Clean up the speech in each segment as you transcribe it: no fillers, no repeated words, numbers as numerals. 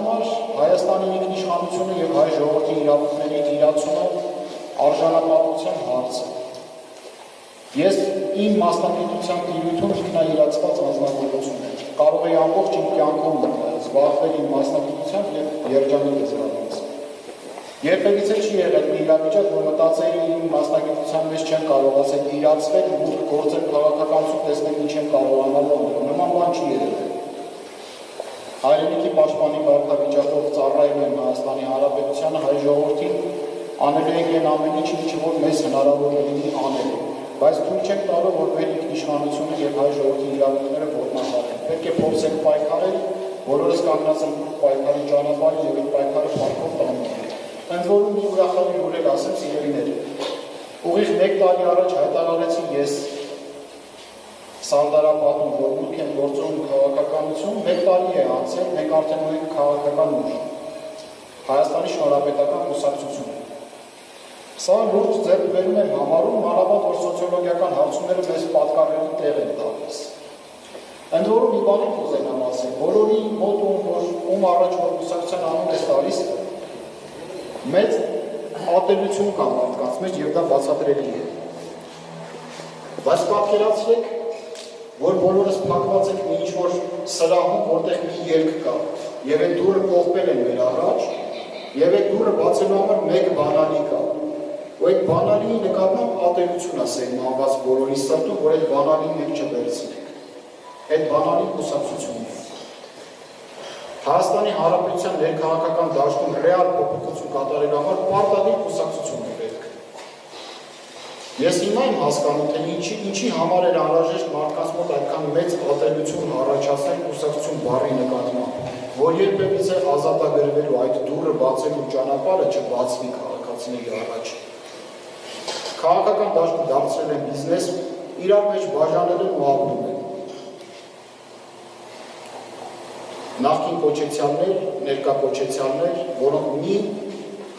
համար Հայաստանի ինքնիշխանությունը և հայ ժողովրդի իրավունքների իրացումը արժանապատվության հարց է։ Ես իմ մասնագիտության տիրույթում ինքնաիրացված անձնագործություն եմ։ Կարող էի ամբողջ իմ կյանքում զբաղվել իմ մասնագիտությամբ և երջանիկ զբաղված։ Երբևիցե չի եղել մի իրավիճակ, որ մտածեի իմ մասնագիտության մեջ չեմ կարող ասել իրացվել, մուտք գործել քաղաքականություն տեսնել ինչ եմ կարողանալու անել։ Նման բան չի եղել։ Հայրենիքի պաշտպանի վարդավիճակով ծառայում եմ Հայաստանի Հանրապետությանը, հայ ժողովրդին անելու ենք այն ամեն ինչ, որ մեզ հնարավոր լինի անել։ Բայց թույլ չենք տալու, որ մեր ինքնիշխանությունը և հայ ժողովրդի իրավունքները ոտնահարեն։ Պետք է փորձենք պայքարել, բոլորս կանգնած ենք պայքարի ճանապարհին և այդ պայքարը փառքով տանում։ Ընդ որում մի ուրախալի լուր էլ ասեմ, սիրելիներ, ուղիղ 1 տարի առաջ հայտարարեցի ես Սարդարապատում, որ մուտք եմ գործում քաղաքականություն, 1 տարի է անցել, մենք արդեն ունենք քաղաքական ուժ, Հայաստանի Շնորհապետական կուսակցությունը։ Սա լուրջ ձեռքբերում եմ համարում, մանավանդ որ սոցիոլոգիական հարցումները մեզ պատկառելի տեղ են տալիս։ Ընդ որում մի բան կուզենամ ասել, բոլորի մոտ ում առաջ որ կուսակցության անուն ես տալիս, մեծ ատելություն կա մարդկանց մեջ և դա բացատրելի է։ Բայց պատկերացրեք, որ բոլորս փակված ենք մի ինչ-որ սրահում, որտեղ մի ելք կա, և այդ դուռը կողպել են մեր առաջ, և այդ դուռը բացելու համար մեկ բանալի կա։ Ու այդ բանալիի նկատմամբ ատելություն է սերմանված բոլորի սրտում, որ այդ բանալին մենք չվերցնենք։ Այդ բանալին կուսակցությունն է։ Հայաստանի Հանրապետության ներքաղաքական դաշտում ռեալ փոփոխություն կատարելու համար պարտադիր կուսակցություն է պետք։ Ես հիմա եմ հասկանում, թե ինչի համար էր անհրաժեշտ մարդկանց մոտ այդքան մեծ ատելություն առաջացնել կուսակցություն բառի նկատմամբ, որ երբևիցե ազատագրվելու այդ դուռը բացելու ճանապարհը չբացվի քաղաքացիների առաջ։ Քաղաքական դաշտը դարձրել են բիզնես, իրար մեջ բաժանել են ու ապրում են։ Նախկին կոչեցյալներ, ներկա կոչեցյալներ, որոնք մի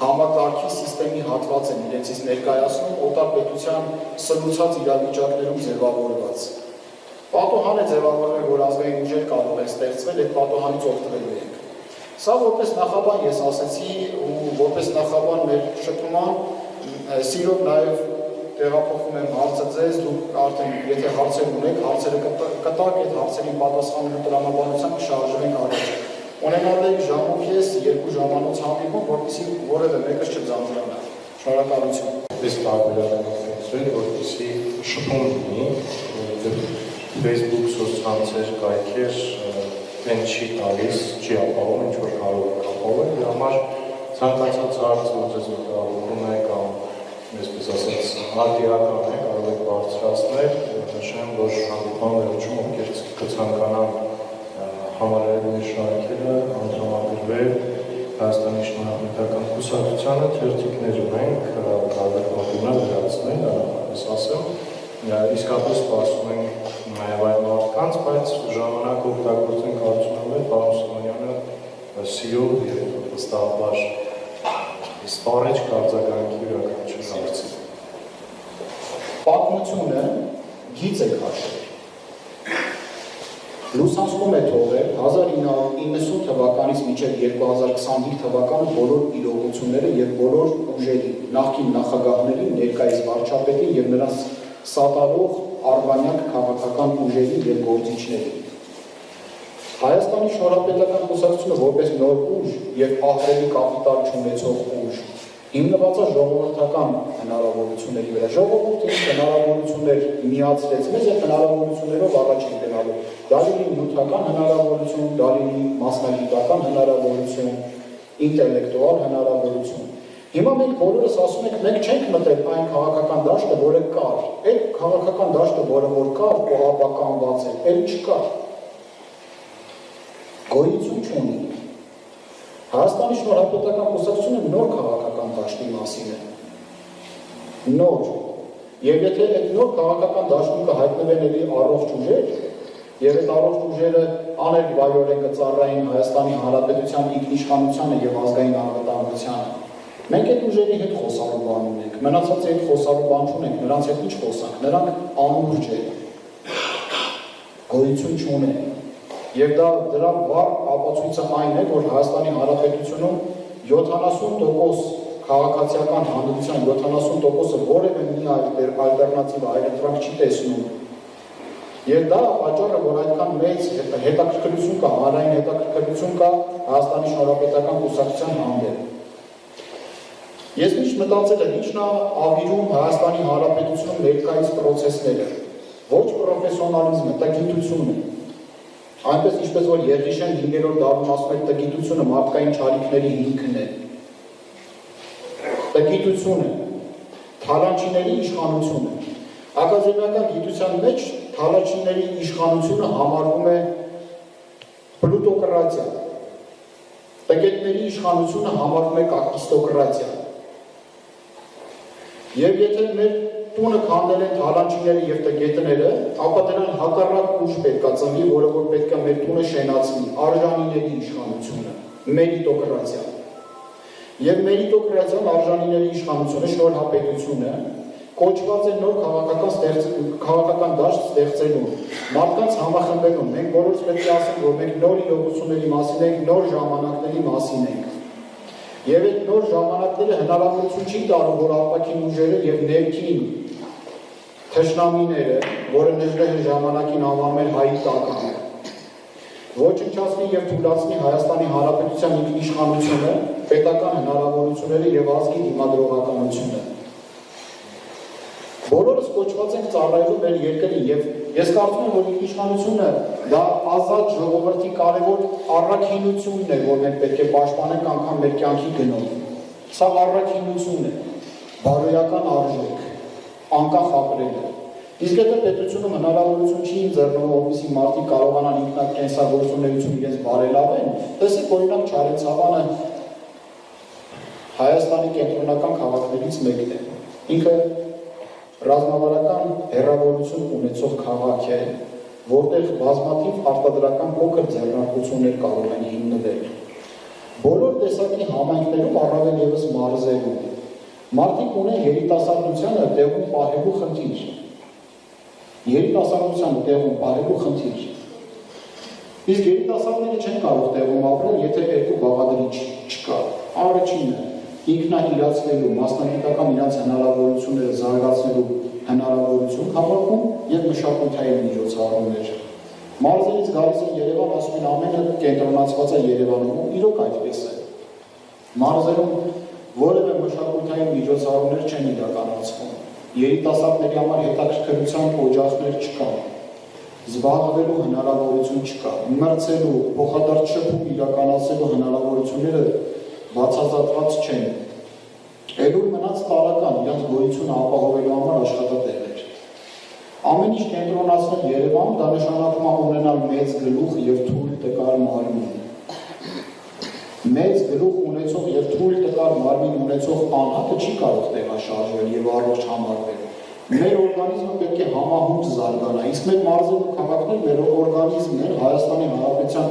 համակարգի սիստեմի հատված են իրենցից ներկայացնում օտար պետության սնուցած իրավիճակներում ձևավորված։ Պատոհան է ձևավորվել, որ ազգային ուժեր կարող են ստեղծվել, այդ պատոհանից օգտվելու ենք։ Սա որպես նախաբան ես ասեցի ու որպես նախաբան մեր շփման սիրով նաև տեղափոխում եմ հարցը ձեզ, դուք արդեն եթե հարցեր ունեք, հարցերը կտակ, այդ հարցերին պատասխանելու տրամաբանությամբ կշարժվենք առաջ։ Ունենալ եք ժամուկես 2 ժամանոց հանդիպում, որպեսզի որևէ մեկս չձանձրանա։ Շնորհակալություն։ Ես տարբերակացրել, որպեսզի շփում լինի, Facebook սոցցանցեր, կայքեր, այն չի տալիս, չի ապահովում, ինչ որ կարող է ապահովել, դրա համար ցանկացած հարց, որ ձեզ մտահոգում է կամ այսպես ասած արտիական է, կարող եք բարձրացնել, նշեմ, որ հանդիպման վերջում ովքեր կցանկանան համարերին շարքերը անդրամադրվել Հայաստանի Շնորհապետական կուսակցությանը, թերթիկներ ունենք, կարող եք մոտենալ վերացնել, այս ասեմ, իսկապես սպասում ենք նաև այդ մարդկանց, բայց ժամանակ օգտագործենք կարծում եմ, պարոն Սիմոնյանը սիրով և վստահաբար սպառեչ կարձագանքի յուրաքանչյուր հարցի։ Պատմությունը գիծ է քաշել։ Լուսանցքում է թողել 1990 թվականից մինչև 2025 թվականը բոլոր իրողությունները և բոլոր ուժերի, նախկին նախագահների, ներկայիս վարչապետի և նրանց սատարող արբանյակ քաղաքական ուժերի և գործիչների։ Հայաստանի Շնորհապետական կուսակցությունը որպես նոր ուժ և ահռելի կապիտալ չունեցող ուժ հիմնված է ժողովրդական հնարավորությունների վրա։ Ժողովուրդը հնարավորություններ միացրեց մեզ և հնարավորություններով առաջ ենք գնալու։ Դա լինի նյութական հնարավորություն, դա լինի մասնագիտական հնարավորություն, ինտելեկտուալ հնարավորություն։ Հիմա մենք բոլորս ասում ենք, մենք չենք մտել այն քաղաքական դաշտը, որը կար։ Այդ քաղաքական դաշտը, որը որ կար, ապականված է, էլ չկա։ Գոյություն չունի։ Հայաստանի Շնորհապետական կուսակցությունը նոր քաղաքական դաշտի մասին է։ Նոր։ Եվ եթե այդ նոր քաղաքական դաշտում կհայտնվեն էլի առողջ ուժեր, և այդ առողջ ուժերը աներկվայորեն կծառայեն Հայաստանի Հանրապետության ինքնիշխանությանը և ազգային անվտանգությանը, մենք այդ ուժերի հետ խոսալու բան ունենք, մնացածի հետ խոսալու բան չունենք, նրանց հետ ինչ խոսանք, նրանք անուրջ են, գոյություն չունեն։ Եվ դրա վառ ապացույցը այն է, որ Հայաստանի Հանրապետությունում 70% քաղաքացիական հանրության 70%-ը որևէ մի ալտերնատիվ այլընտրանք չի տեսնում։ Եվ դա պատճառը, որ այդքան մեծ հետաքրքրություն կա, հանրային հետաքրքրություն կա Հայաստանի Շնորհապետական կուսակցության հանդեպ։ Ես միշտ մտածել եմ, ինչն է ավիրում Հայաստանի Հանրապետությունում ներկայիս պրոցեսները, ոչ պրոֆեսիոնալիզմը, տգիտությունը։ Այնպես ինչպես որ Եղիշեն 5-րդ դարում ասում է, տգիտությունը մարդկային չարիքների հիմքն է։ Տգիտությունը, թալանչիների իշխանությունը։ Ակադեմիական գիտության մեջ թալանչիների իշխանությունը համարվում է պլուտոկրատիա։ Տգետների իշխանությունը համարվում է կակիստոկրատիա։ Եվ եթե մեր տունը քանդել են թալանչիները եւ տգետները, ապա դրան հակառակ ուժ պետք է ծնվի, որը որ պետք է մեր տունը շենացնի, արժանիների իշխանությունը, մերիտոկրատիա։ Եվ մերիտոկրատիան, արժանիների իշխանությունը, շնորհապետությունը կոչված է նոր քաղաքական դաշտ ստեղծելու, մարդկանց համախմբելու։ Մենք բոլորս պետք է ասենք, որ մենք նոր իրողությունների մասին ենք, նոր ժամանակների մասին ենք։ Եվ այդ նոր ժամանակները հնարավորություն չի տալու, որ արտաքին ուժերը եւ ներքին թշնամիները, որը նժդեհ ժամանակին անվանում են հայի տականը, ոչնչացնի եւ թույլատնի Հայաստանի Հանրապետության ինքնիշխանությունը, պետական հնարավորությունները եւ ազգի դիմադրողականությունը։ Բոլորս կոչված ենք ծառայելու մեր երկրին եւ ես կարծում եմ, որ ինքնիշխանությունը դա ազատ ժողովրդի կարևոր առաքինությունն է, որ մենք պետք է պաշտպանենք անգամ մեր կյանքի գնով։ Սա առաքինություն է, բարոյական արժեք, անկախ ապրելը։ Իսկ եթե պետությունում հնարավորություն չի ընձեռնում, որպեսզի մարդիկ կարողանան ինքնակենսագործունեություն իրենց բարելավեն, տեսեք օրինակ Չարենցավանը Հայաստանի կենտրոնական քաղաքներից մեկն է։ Ինքը ռազմավարական հեռավորություն ունեցող քաղաք է, որտեղ բազմաթիվ արտադրական փոքր ձեռնարկություններ կարող են հիմնվել։ Բոլոր տեսակի համայնքներում, առավել ևս մարզերում, մարդիկ ունեն երիտասարդությանը տեղում պահելու խնդիր։ Երիտասարդությանը տեղում պահելու խնդիր։ Իսկ երիտասարդները չեն կարող տեղում ապրել, եթե երկու բաղադրիչ չկա։ Առաջինը ինքնաիրացվելու, մասնագիտական իրենց հնարավորությունները զարգացնելու հնարավորություն համարվում եւ մշակութային միջոցառումներ։ Մարզերից գալիս են Երևան, ասում են ամենը կենտրոնացված է Երևանում, իրոք այդպես է։ Մարզերում որևէ մշակութային միջոցառումներ չեն իրականացվում։ Երիտասարդների համար հետաքրքրության օջախներ չկան։ Զբաղվելու հնարավորություն չկա։ Մրցելու, փոխադարձ շփում իրականացնելու հնարավորությունները բացազատված չեն։ Էլուր մնաց տարական իրենց գոյությունը ապահովելու համար աշխատատեղեր։ Ամեն ինչ կենտրոնացնել Երևանում, դա նշանակում է ունենալ մեծ գլուխ եւ թույլ տկար մարմին։ Մեծ գլուխ ունեցող եւ թույլ տկար մարմին ունեցող անհատը չի կարող տեղաշարժվել եւ առողջ համարվել։ Մեր օրգանիզմը պետք է համահունչ զարգանա, իսկ մեր մարզերն ու քաղաքներն մեր օրգանիզմն են, Հայաստանի Հանրապետության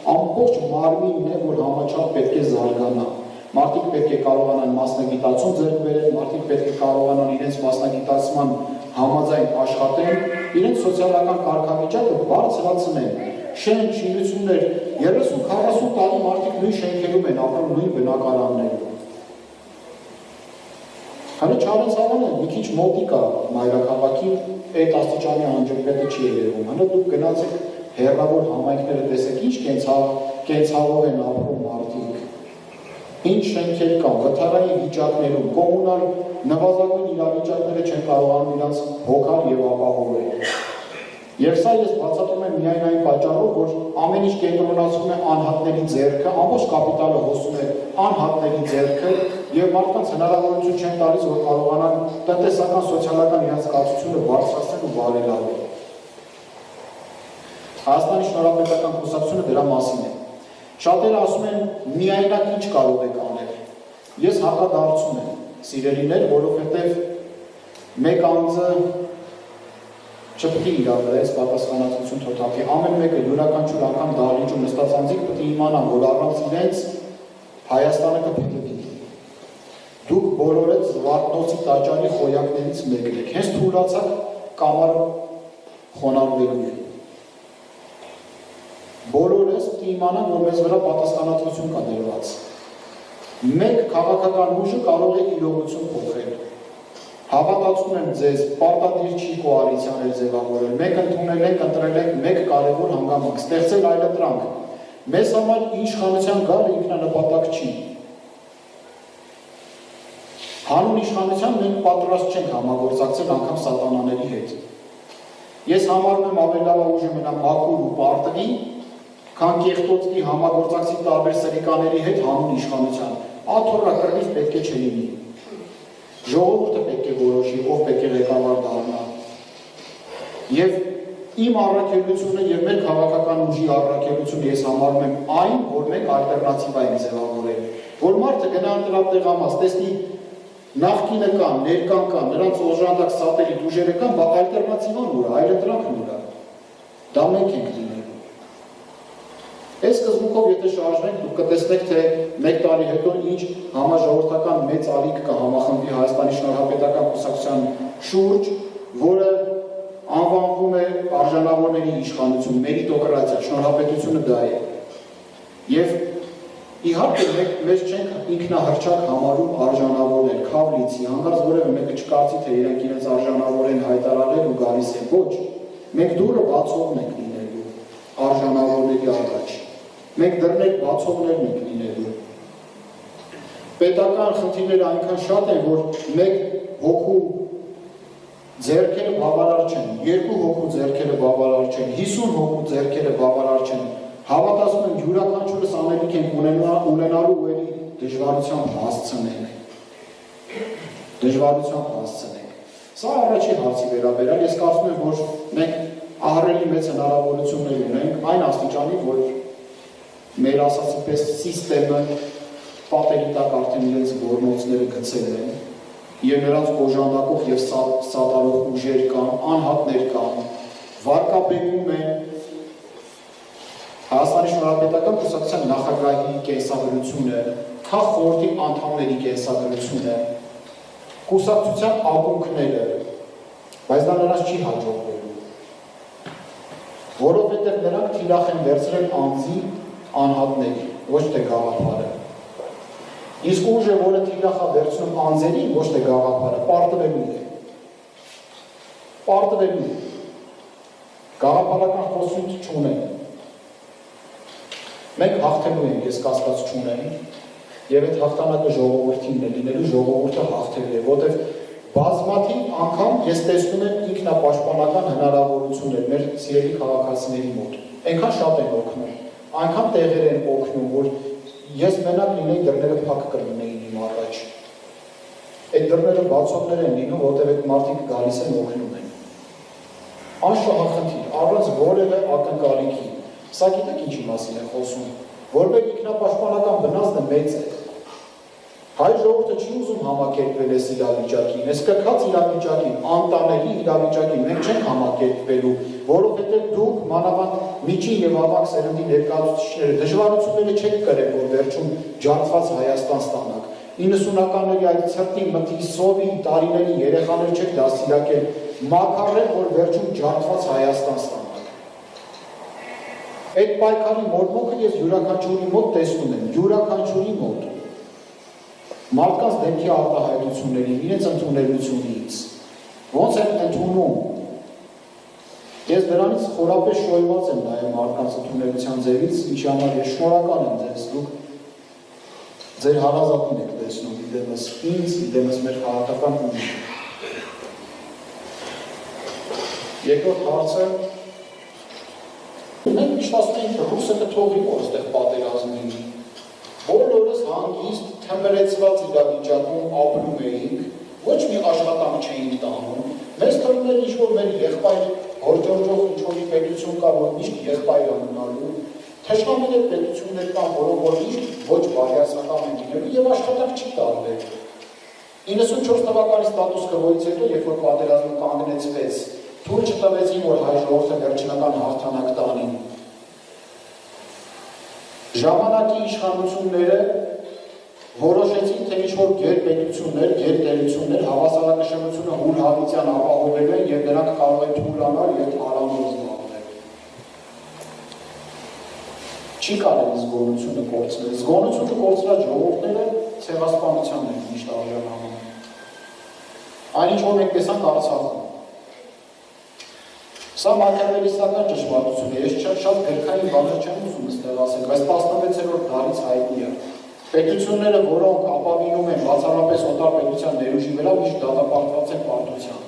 ամբողջ մարմինն է, որ համաչափ պետք է զարգանա։ Մարդիկ պետք է կարողանան մասնագիտացում ձեռք բերել, մարդիկ պետք է կարողանան իրենց մասնագիտացման համաձայն աշխատեն, իրենց սոցիալական կարգավիճակը բարձրացնեն։ Շեն, շինություններ, 30-40 տարի մարդիկ նույն շենքերում են ապրում, նույն բնակարաններում։ Հələ Չարենցավանը մի քիչ մոտիկ է մայրաքաղաքին, այդ աստիճանի անջրպետը չի երևում։ Հələ դուք գնացեք հեռավոր համայնքները տեսեք, ինչ կենցաղով են ապրում մարդիկ։ Ինչ շենքեր կան, վթարային վիճակներում, կոմունալ նվազագույն իրավիճակները չեն կարողանում իրենց հոգալ եւ ապահովել։ Եվ սա ես բացատրում եմ միայն այն պատճառով, որ ամեն ինչ կենտրոնացվում է անհատների ձեռքը, ամբողջ կապիտալը հոսում է անհատների ձեռքը եւ մարդկանց հնարավորություն չեն տալիս, որ կարողանան տնտեսական, սոցիալական իրենց կացությունը բարձրացնել ու բարելավել։ Հայաստանի Շնորհապետական կուսակցությունը դրա մասին է։ Շատերը ասում են միայնակ ինչ կարող եք անել։ Ես հակադարձում եմ, սիրելիներ, որովհետև մեկ անձը չպետք է իր վրա պատասխանատվություն թոթափի։ Ամեն մեկը յուրաքանչյուր անգամ դահլիճում նստած անձիկ պետք է իմանան, որ առանց իրենց Հայաստանը կփրկվի։ Դուք բոլորդ Զվարթնոցի տաճարի խոյակներից մեկն եք։ Հենց թույլացաք կամար խոնարհվելու։ բոլորս պետք է իմանան, որ մեզ վրա պատասխանատվություն կա դրված։ Մեկ քաղաքական ուժը կարող է իրողություն փոխել։ Հավատացում եմ ձեզ, պարտադիր չի կոալիցիաներ ձևավորել, մեկ ընդունել ենք, ընտրել ենք մեկ կարևոր հանգամանք, ստեղծել այլընտրանք։ Մեզ համար իշխանության գալը ինքնանպատակ չի։ Հանուն իշխանության մենք պատրաստ չենք համագործակցել անգամ սատանաների հետ։ Ես համարում եմ ավելի լավ ուժը մնա մաքուր ու պարտվի, քան կեղտոտվի համագործակցի տարբեր սրիկաների հետ հանուն իշխանության։ Աթոռը կռիվ պետք է չլինի։ Ժողովուրդը պետք է որոշի, ով պետք է ղեկավար դառնա։ Եվ իմ առաքելությունը եւ մեր քաղաքական ուժի առաքելությունը ես համարում եմ այն, որ մենք ալտերնատիվա ենք ձևավորել, որ մարդը գնա ընտրատեղամաս, տեսնի նախկինը կան, ներկան կան, նրանց օժանդակ սատելիտ ուժերը կան, բայց ալտերնատիվան ուր է, այլընտրանքն ուր է։ Դա մենք ենք լինելու։ Այս սկզբունքով եթե շարժվենք, դուք կտեսնեք, թե մեկ տարի հետո ինչ համաժողովրդական մեծ ալիք կհամախմբվի Հայաստանի Շնորհապետական կուսակցության շուրջ, որը անվանվում է արժանավորների իշխանություն, մերիտոկրատիա, շնորհապետությունը դա է։ Եվ իհարկե մեզ չենք ինքնահռչակ համարում արժանավորներ, քավլիցի, հանկարծ որևէ մեկը չկարծի, թե իրենք իրենց արժանավոր են հայտարարել ու գալիս են, ոչ։ Մենք դուռը բացողն ենք լինելու արժանավորների առաջ։ Մենք դռներ բացողներն ենք լինելու։ Պետական խնդիրները այնքան շատ են, որ մեկ հոգու ձեռքերը բավարար չեն, երկու հոգու ձեռքերը բավարար չեն, 50 հոգու ձեռքերը բավարար չեն։ Հավատացում եմ յուրաքանչյուրս անելիք ենք ունենալու ու էլի դժվարությամբ հասցնենք։ Դժվարությամբ հասցնենք։ Սա առաջի հարցի վերաբերյալ, ես կարծում եմ, որ մենք ահռելի մեծ հնարավորություններ ունենք այն աստիճանի, որ մեր ասածի պես սիստեմը պատերի տակ արդեն իրենց գործոնները գցել են եւ նրանց օժանդակող եւ սատարող ուժեր կան, անհատներ կան, վարկաբեկում են Հայաստանի Շնորհապետական կուսակցության նախագահի կենսագրությունը, քաղաքխորհրդի անդամների կենսագրությունը, կուսակցության ակունքները, բայց դա նրանց չի հաջողվելու, որովհետև նրանք թիրախ են վերցրել անձի անհատների, ոչ թե գաղափարը։ Իսկ ուժը, որը թիրախ է վերցնում անձերի, ոչ թե գաղափարը, պարտվելու է։ Պարտվելու է։ Գաղափարական խոսունք չունեն։ Մենք հաղթելու ենք, ես կասկած չունեմ, եւ այդ հաղթանակը ժողովրդինն է լինելու, ժողովուրդը հաղթելու է, որտեվ բազմաթիվ անգամ ես տեսնում եմ ինքնապաշտպանական հնարավորություններ մեր սիրելի քաղաքացիների մոտ։ Այնքան շատ են օգնում, այնքան տեղեր են օգնում, որ ես մենակ լինեի, դռները փակ կլինեին իմ առաջ։ Այդ դռները բացողներ են լինում, որտեվ այդ մարդիկ գալիս են օգնում են։ Անշահախնդիր, առանց որևէ ակնկալիքի։ Սա գիտեք ինչի մասին է խոսում, որբեր ինքնապաշտպանական բնազդը մեծ է։ Հայ ժողովուրդը չի ուզում համակերպվել այս իրավիճակին, այս կքած իրավիճակին, անտանելի իրավիճակին մենք չենք համակերպվելու, որովհետև դուք մանավանդ միջին եւ ավագ սերնդի ներկայացուցիչները դժվարությունները չեք կրել, որ վերջում ջարդված Հայաստան ստանաք։ 90-ականների այդ ցրտի մտի սովի տարիների երեխաներ չեք դաստիարակել, մաքարել, որ վերջում ջարդված Հայաստան ստանաք։ Այդ պայքարի մորմոքը ես յուրաքանչյուրի մոտ տեսնում եմ, յուրաքանչյուրի մոտ։ Մարդկանց դեպքի արտահայտությունների, իրենց ընդունելությունից, ոնց են ընդունում։ Ես դրանից խորապես շոյված եմ նաև մարդկանց ընդունելության ձևից, ինչի համար ես շնորհակալ եմ ձեզ, դուք ձեր հարազատին եք տեսնում, իդեմս ինձ, իդեմս մեր քաղաքական ուժին։ Երկրորդ հարցը մենք միշտ ասում ենք ռուսը կթողի, որ այստեղ պատերազմի։ Բոլորս հանգիստ թմրեցված իրավիճակում ապրում էինք, ոչ մի աշխատանք չէինք տանում։ Մեզ թվում էր ինչ-որ մեր եղբայր հորջորջող ինչ-որ պետություն կա, որ միշտ եղբայր անունալու, թշնամիներ պետություններ կան, որոնք միշտ ոչ բարյացակամ են լինելու եւ աշխատանք չի տարվել։ 94 թվականի ստատուս քվոից հետո, երբ որ պատերազմը կանգնեցվեց, թույլ չտվեցին, որ հայ ժողովուրդը վերջնական հաղթանակ տանի։ Ժամանակի իշխանությունները որոշեցին, թե ինչ-որ գերպետություններ, գերտերություններ հավասարակշռությունը հունհավիտյան ապահովելու են եւ նրանք կարող են թույլանալ եւ արամով զբաղվել։ Չի կարելի զգոնությունը կորցնել։ Զգոնությունը կորցրած ժողովուրդները ցեղասպանությանն են միշտ արժանանում։ Այն ինչ որ մենք տեսանք Արցախում։ Սա մակարելիստական ճշմարտություն է։ Ես շատ գրքային բաներ չեմ ուզում այստեղ ասել, բայց 16-րդ դարից հայտնի է։ Պետությունները, որոնք ապավինում են բացառապես օտար պետության ներուժի վրա, միշտ դատապարտված են պարտության։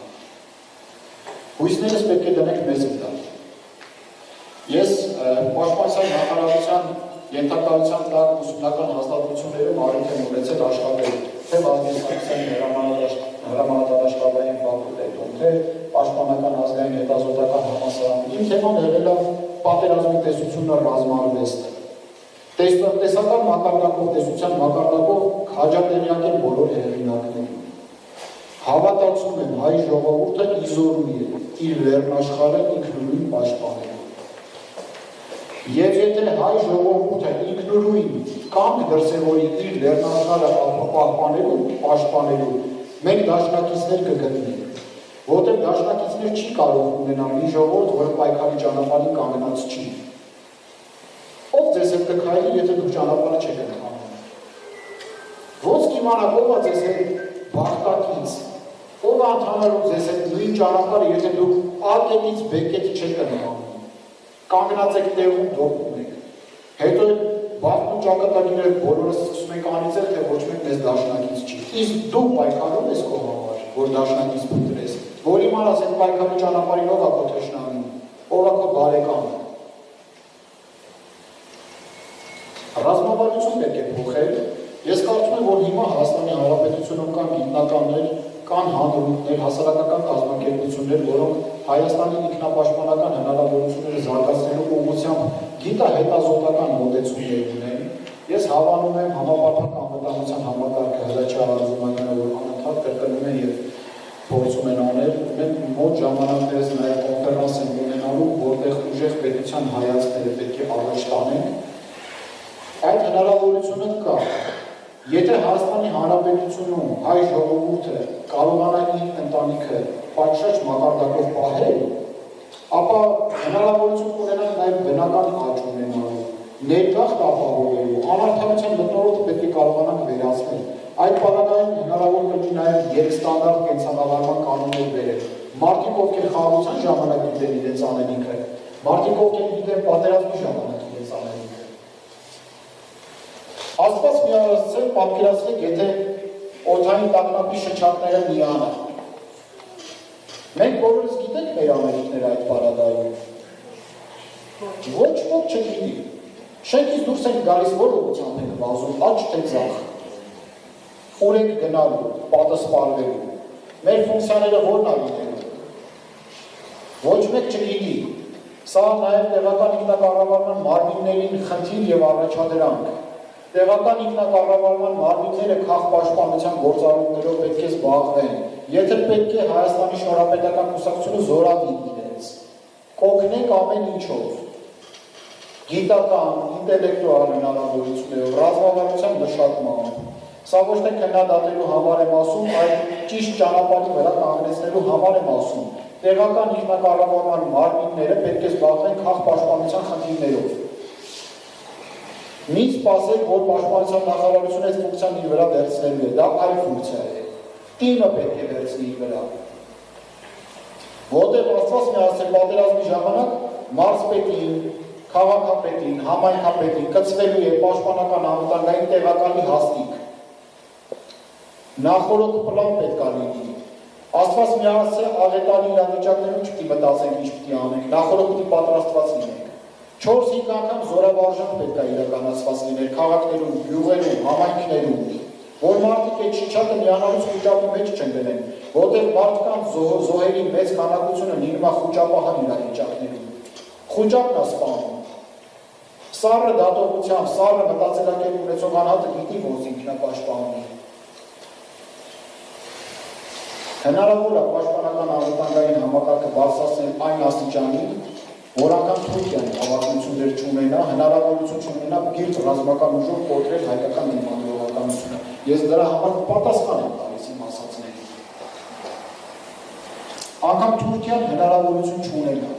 Հույսներս պետք է դնենք մեզ վրա։ Ես պաշտպանության նախարարության ենթակայության տակ ուսումնական հաստատություններում առիթ եմ ունեցել աշխատել, թե Ազգային հրամանատարաշտաբային ֆակուլտետում, թե պաշտպանական ազգային հետազոտական համալսարանում։ Իմ թեման եղել է պատերազմի տեսությունը ռազմարվեստը։ Տեսական մակարդակով, տեսության մակարդակով քաջատենյակ են բոլոր հեղինակներին։ Հավատացում են հայ ժողովուրդը իզորու է իր լեռնաշխարհը ինքնուրույն պաշտպանել։ Եվ եթե հայ ժողովուրդը ինքնուրույն կամ դրսևորի իր լեռնաշխարհը պաշտպանելու, մենք դաշնակիցներ կգտնենք, որտեղ դաշնակիցներ չի կարող ունենալ մի ժողովուրդ, որը պայքարի ճանապարհին կանգնած չի։ Ով ձեզ հետ կքայլի, եթե դուք ճանապարհը չեք ընկալում։ Ոնց կիմանաք ով է ձեզ հետ բախտակից, ով է ընդհանրում ձեզ հետ նույն ճանապարհը, եթե դուք A կետից B կետի չեք ընկալում։ Կանգնած եք տեղում դոպում եք։ Հետո բախտ ու ճակատագիրը բոլորս սկսում ենք անիծել, թե ոչ մեկ մեզ դաշնակից չի։ Իսկ դու պայքարում ես քո համար, որ դաշնակից փնտրես, որ իմանաս այդ պայքարի ճանապարհին ով է քո թշնամին, ով է քո բարեկամը։ Ռազմավարություն պետք է փոխել։ Ես կարծում եմ, որ հիմա Հայաստանի Հանրապետությունում կան գիտնականներ, կան հանրություններ, հասարակական կազմակերպություններ, որոնք Հայաստանի ինքնապաշտպանական հնարավորությունները զարգացնելու ուղղությամբ գիտահետազոտական մոտեցումներ ունեն։ Ես հավանում եմ համապարփակ անվտանգության համակարգը Հրաչյա Արզումանյանը, որ անընդհատ կրկնում է եւ փորձում են անել։ Մենք մոտ ժամանակներս նաեւ կոնֆերանս ենք ունենալու, որտեղ ուժեղ պետության հայացքները պետք է առաջ տանենք։ Այդ հնարավորությունը կա։ Եթե Հայաստանի Հանրապետությունում հայ ժողովուրդը կարողանա իր ընտանիքը պատշաճ մակարդակով պահել, ապա հնարավորություն կունենան նաև բնական աճ ունենալու, ներգաղթ ապահովելու, անարդարության մթնոլորտը պետք է կարողանանք վերացնել։ Այդ պարագայում հնարավոր կլինի նաև երկստանդարտ կենսաբանական կանոններ բերել։ Մարդիկ, ովքեր խաղաղության ժամանակ գիտեն իրենց անելիքը, մարդիկ, ովքեր գիտեն պատերազմի ժամանակ իրենց անելիքը։ Աստված միացել պատկերացրեք, եթե օդային տագնապի շչակները միանա։ Մենք բոլորս գիտենք մեր ամերիկները այդ պարագայում։ Ոչ ոք չգիտի։ Շենքից դուրս ենք գալիս, որ ուղղությամբ ենք վազում, աճ թե ձախ։ Ուր ենք գնալու, պատասպարվելու։ Մեր ֆունկցիաները որն է լինելու։ Ոչ մեկ չգիտի։ Սա նաև տեղական ինքնակառավարման մարմիններին խնդիր եւ առաջադրանք։ Տեղական ինքնակառավարման մարմինները քաղաքապաշտպանության գործառույթներով պետք է զբաղվեն։ Եթե պետք է Հայաստանի Շնորհապետական կուսակցությունը զորավի իրենց, կօգնենք ամեն ինչով, գիտական, ինտելեկտուալ հնարավորություններով, ռազմավարության մշակմամբ։ Սա ոչ թե քննադատելու համար եմ ասում, այլ ճիշտ ճանապարհի վրա կանգնեցնելու համար եմ ասում։ Տեղական ինքնակառավարման մարմինները պետք է զբաղվեն քաղաքապաշտպանության խնդիրներով։ Մի սպասեք, որ պաշտպանության նախարարությունը այդ ֆունկցիան իր վրա վերցնելու է, դա այլ ֆունկցիա է։ Տիմը պետք է վերցնի իր վրա։ Որտեղ Աստված միացել պատերազմի ժամանակ մարզպետին, քաղաքապետին, համայնքապետին կցվելու է պաշտպանական անվտանգային տեղակալի հաստիք։ Նախորդ պլան պետք է լինի։ Աստված միացել աղետալի իրավիճակներում չպետք է մտածենք ինչ պետք է անենք, նախորդ պետք է պատրաստված լինենք։ 4-5 անգամ զորավարժան պետք է իրականացված լիներ քաղաքներում, գյուղերում, համայնքներում, որ մարդիկ այդ շիչակը միանալուց խուճապի մեջ չեն գնեն, որտեղ մարդկանց զոհերի մեծ քանակությունը լինում է խուճապահան իրավիճակներում։ Խուճապն է սպանում։ Սառը դատողությամբ, սառը մտածելակերպ ունեցող անհատը գիտի, ոնց ինքնապաշտպանում է։ Հնարավոր է պաշտպանական անվտանգային համակարգը բարձրացնել այն աստիճանի, որ անգամ Թուրքիան հավակնություններ չունենա, հնարավորություն չունենա գիրք ռազմական ուժով կոտրել հայկական ինքնատիպականությունը։ Ես դրա համար պատասխան եմ տալիս իմ ասածներին։ Անգամ Թուրքիան հնարավորություն չունենա։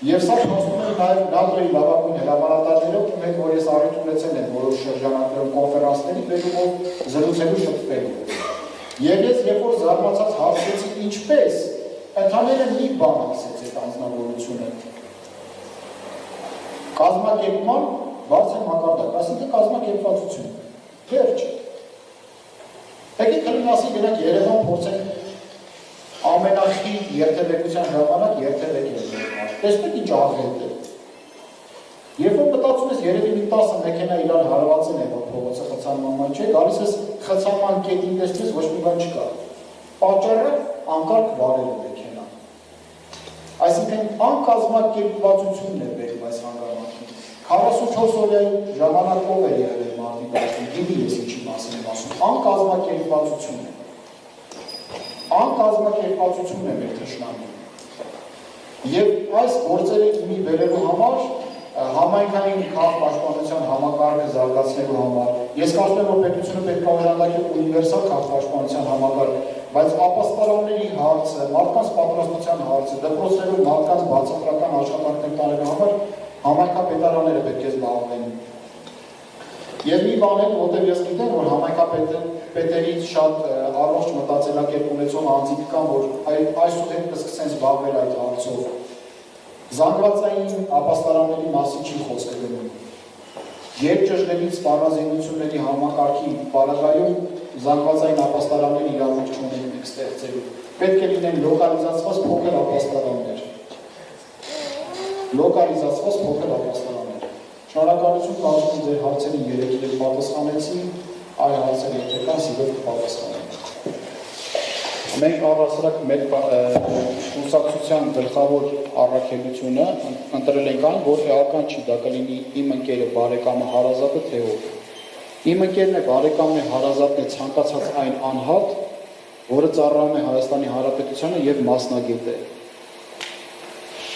Եվ սա խոսում եմ նաև ՆԱՏՕ-ի լավագույն հրամանատարներով, ում որ ես առիթ ունեցել եմ որոշ շրջանակներում կոնֆերանսների բերումով զրուցելու շփվելու։ Եվ ես երբ որ զարմացած հարցրեցի ինչպես, ընդհանրապես մի բան ասեց այդ անձնավորությունը։ Կազմակերպման բարձր մակարդակ, այսինքն կազմակերպվածություն։ Վերջ։ Եկեք քննասի գնանք Երևան փորձենք ամենախիտ երթևեկության ժամանակ երթևեկել։ Տեսնեք ինչ աղետ է։ Երբ որ մտածում ես երևի մի 10 մեքենա իրար հարվածել է, որ փողոցը խցանման մեջ է, գալիս ես խցանման կետին տեսնես ոչ մի բան չկա։ Պատճառը անկարգ վարել է մեքենան։ Այսինքն անկազմակերպվածությունն է բերում այս հանգամանքին։ 44 օրյայի ժամանակով է եղել մարտի 10-ին, գիտի ես ինչի մասին եմ ասում, անկազմակերպվածություն է։ Անկազմակերպվածությունն է մեր թշնամին։ Եվ այս գործերը իմի բերելու համար համայնքային քաղաքապաշտպանության համակարգը զարգացնելու համար ես կարծում եմ որ պետությունը պետք է օժանդակի ունիվերսալ քաղաքապաշտպանության համակարգ, բայց ապաստարանների հարցը, մարդկանց պատրաստության հարցը, դպրոցներում մարդկանց բացատրական աշխատանքներ տարելու համար համայնքապետարանները պետք է զբաղվեն։ Եվ մի բան է, որտեղ ես գիտեմ, որ համայնքապետերից շատ առողջ մտածելակերպ ունեցող անձիկ կան, որ այսուհետ կսկսեն զբաղվել այդ հարցով։ Զանգվածային ապաստարանների մասին չի խոսքը գնում։ Երկճշգրիտ սպառազինությունների համակարգի պարագայում զանգվածային ապաստարանների իրավունք չունեն մենք ստեղծելու։ Պետք է լինեն լոկալիզացված փոքր ապաստարաններ։ Լոկալիզացված փոքր ապաստարաններ։ Շնորհակալություն, կարծում եմ ձեր հարցերին 3 էլ պատասխանեցի, այլ հարցեր եթե կան, սիրով կպատասխանեմ։ Մենք առասարակ մեր կուսակցության գլխավոր առաքելությունը ընտրել ենք այն, որ էական չի, դա կլինի իմ ընկերը բարեկամը հարազատը թե ով։ Իմ ընկերն է, բարեկամն է, հարազատն է, ցանկացած այն անհատ, որը ծառայում է Հայաստանի Հանրապետությանը եւ մասնագետ է։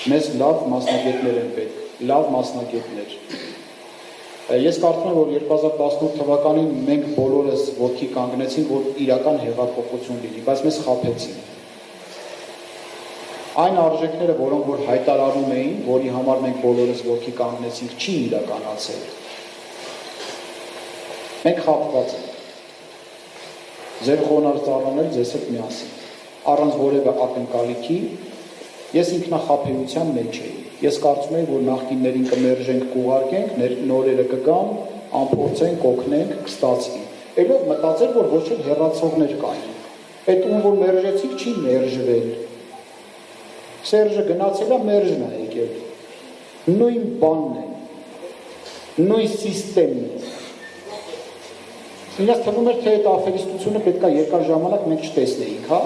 Մեզ լավ մասնագետներ են պետք, լավ մասնագետներ։ Ես կարծում եմ, որ 2018 թվականին մենք բոլորս ոտքի կանգնեցինք, որ իրական հեղափոխություն լինի, բայց մեզ խաբեցին։ Այն արժեքները, որոնք որ հայտարարում էին, որի համար մենք բոլորս ոտքի կանգնեցինք, չի իրականացել։ Մենք խաբված ենք։ Ձեր խոնարհ ծառաները ձեզ հետ միասին, առանց որևէ ակնկալիքի, ես ինքնախաբեության մեջ էի։ Ես կարծում եմ, որ նախկիններին կմերժենք, կուղարկենք, նորերը կգան, ամփոփենք, կօգնենք, կստացվի։ Այլով մտածել, որ ոչ էլ հեռացողներ կային։ Այդ ում որ մերժեցիք, չի մերժվել։ Սերժը գնացել է, մերժն է եկել։ Նույն բանն է։ Նույն սիստեմն է։ Ինձ թվում էր, թե այդ աֆերիստությունը պետք է երկար ժամանակ մենք չտեսնեինք, հա,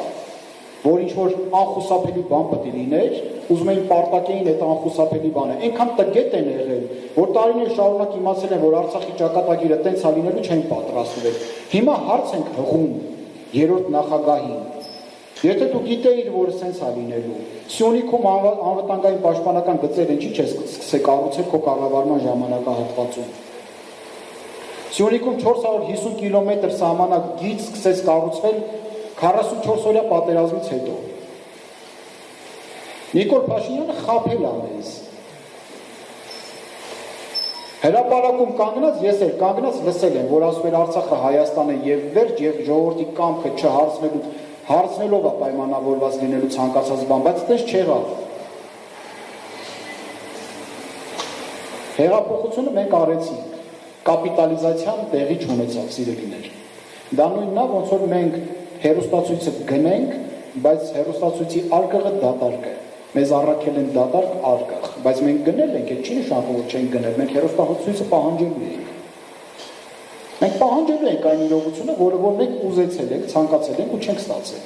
որ ինչ-որ անխուսափելի բան պետք է լիներ, ուզում էին պարտակեին այդ անխուսափելի բանը։ Այնքան տգետ են եղել, որ տարիներ շարունակ իմացել են, որ Արցախի ճակատագիրը տենց է լինելու, չեն պատրաստվել։ Հիմա հարց ենք հղում երրորդ նախագահին։ Եթե դու գիտեիր, որ սենց է լինելու, Սյունիքում անվտանգային պաշտպանական գծեր են, չի չես սկսե կառուցել քո կառավարման ժամանակահատվածում։ Սյունիքում 450 կիլոմետր սահմանագիծ սկսեց կառուցվել 44 օրյա պատերազմից հետո։ Նիկոլ Փաշինյանը խաբել է մեզ։ Հրապարակում կանգնած, ես էլ կանգնած լսել եմ, որ ասում էր Արցախը Հայաստան է եւ վերջ եւ ժողովրդի կամքը հարցնելով է պայմանավորված լինելու ցանկացած բան, բայց այդպես չեղավ։ Հեղափոխությունը մենք արեցինք, կապիտալիզացիան տեղի չունեցավ, սիրելիներ։ Դա նույնն է, ոնց որ մենք հերոստացույցը գնենք, բայց հերոստացույցի արկղը դատարկ է։ Մեզ առաքել են դատարկ արկղ, բայց մենք գնել ենք, այդ չի նշանակում, որ չենք գնել, մենք հերոստացույցը պահանջելու ենք։ Մենք պահանջելու ենք այն իրողությունը, որը որ մենք ուզեցել ենք, ցանկացել ենք ու չենք ստացել։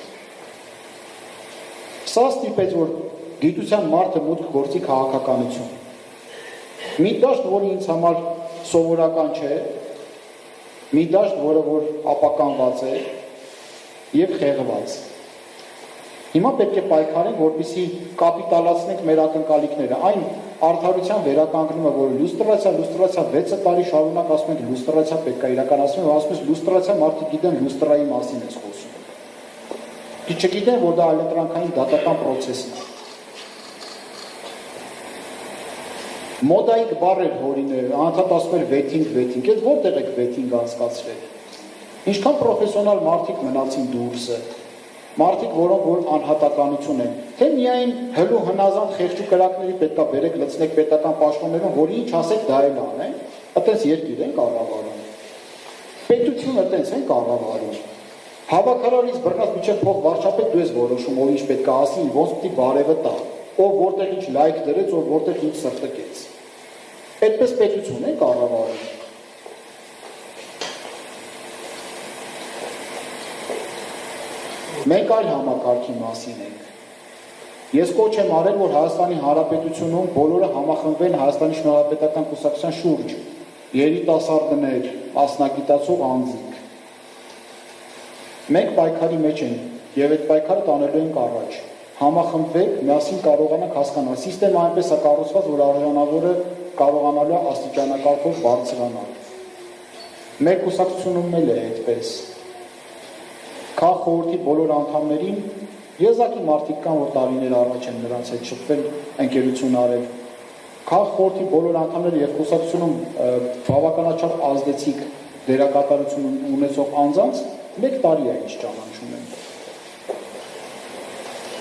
Սա ստիպեց, որ գիտության մարդը մուտք գործի քաղաքականություն։ Մի դաշտ, որը ինձ համար սովորական չէ, մի դաշտ, որը որ ապականված է եւ խեղված։ Հիմա պետք է պայքարենք, որպեսզի կապիտալացնենք մեր ակնկալիքները։ Այն արդարության վերականգնումը, որ լուստրացիա 6 տարի շարունակ ասում ենք լուստրացիա պետք է իրականացնել, ասում ես լուստրացիա, մարդիկ գիտեն լուստրայի մասին ես խոսում։ Չգիտեն, որ դա այլընտրանքային դատական պրոցեսն է։ Մոդայիկ բառ էր հորիները, անդադ ասում էր վեթինգ, այդ որտեղ եք վեթինգ անցկացրել։ Ինչքան պրոֆեսիոնալ մարդիկ մնացին դուրսը, մարդիկ, որոնք որ անհատականություն են, թե միայն հլու հնազանդ խեղճու կրակների պետքա բերեք լցնեք պետական պաշտոններում, որի ինչ ասեք դա էլ անեն, այտենց երկիր են կառավարում։ Պետությունը այտենց են կառավարում։ Հավաքարարից բռնած միջև փող վարչապետ դու ես որոշում, ով ինչ պետքա ասի, ոնց պիտի բարևը տա, ով որտեղ ինչ լայք դրեց, ով որտեղ ինչ սրտկեց։ Այդպես պետություն են կառավարում։ Մենք այլ համակարգի մասին ենք։ Ես կոչ եմ արել, որ Հայաստանի Հանրապետությունում բոլորը համախմբվեն Հայաստանի Շնորհապետական կուսակցության շուրջ, երիտասարդներ, մասնագիտացող անձինք։ Մենք պայքարի մեջ ենք եւ այդ պայքարը տանելու ենք առաջ։ Համախմբվեք, միասին կարողանանք հասկանալ։ Սիստեմը այնպես է կառուցված, որ արժանավորը կարողանալու է աստիճանակարգով բարձրանալ։ Մեր կուսակցությունում էլ է այդպես։ Քաղաք խորհրդի բոլոր անդամներին եզակի մարդիկ կան, որ տարիներ առաջ են նրանց հետ շփվել, ընկերություն արել։ Քաղաք խորհրդի բոլոր անդամները եւ կուսակցությունում բավականաչափ ազդեցիկ դերակատարություն ունեցող անձանց 1 տարի է ինչ ճանաչում են։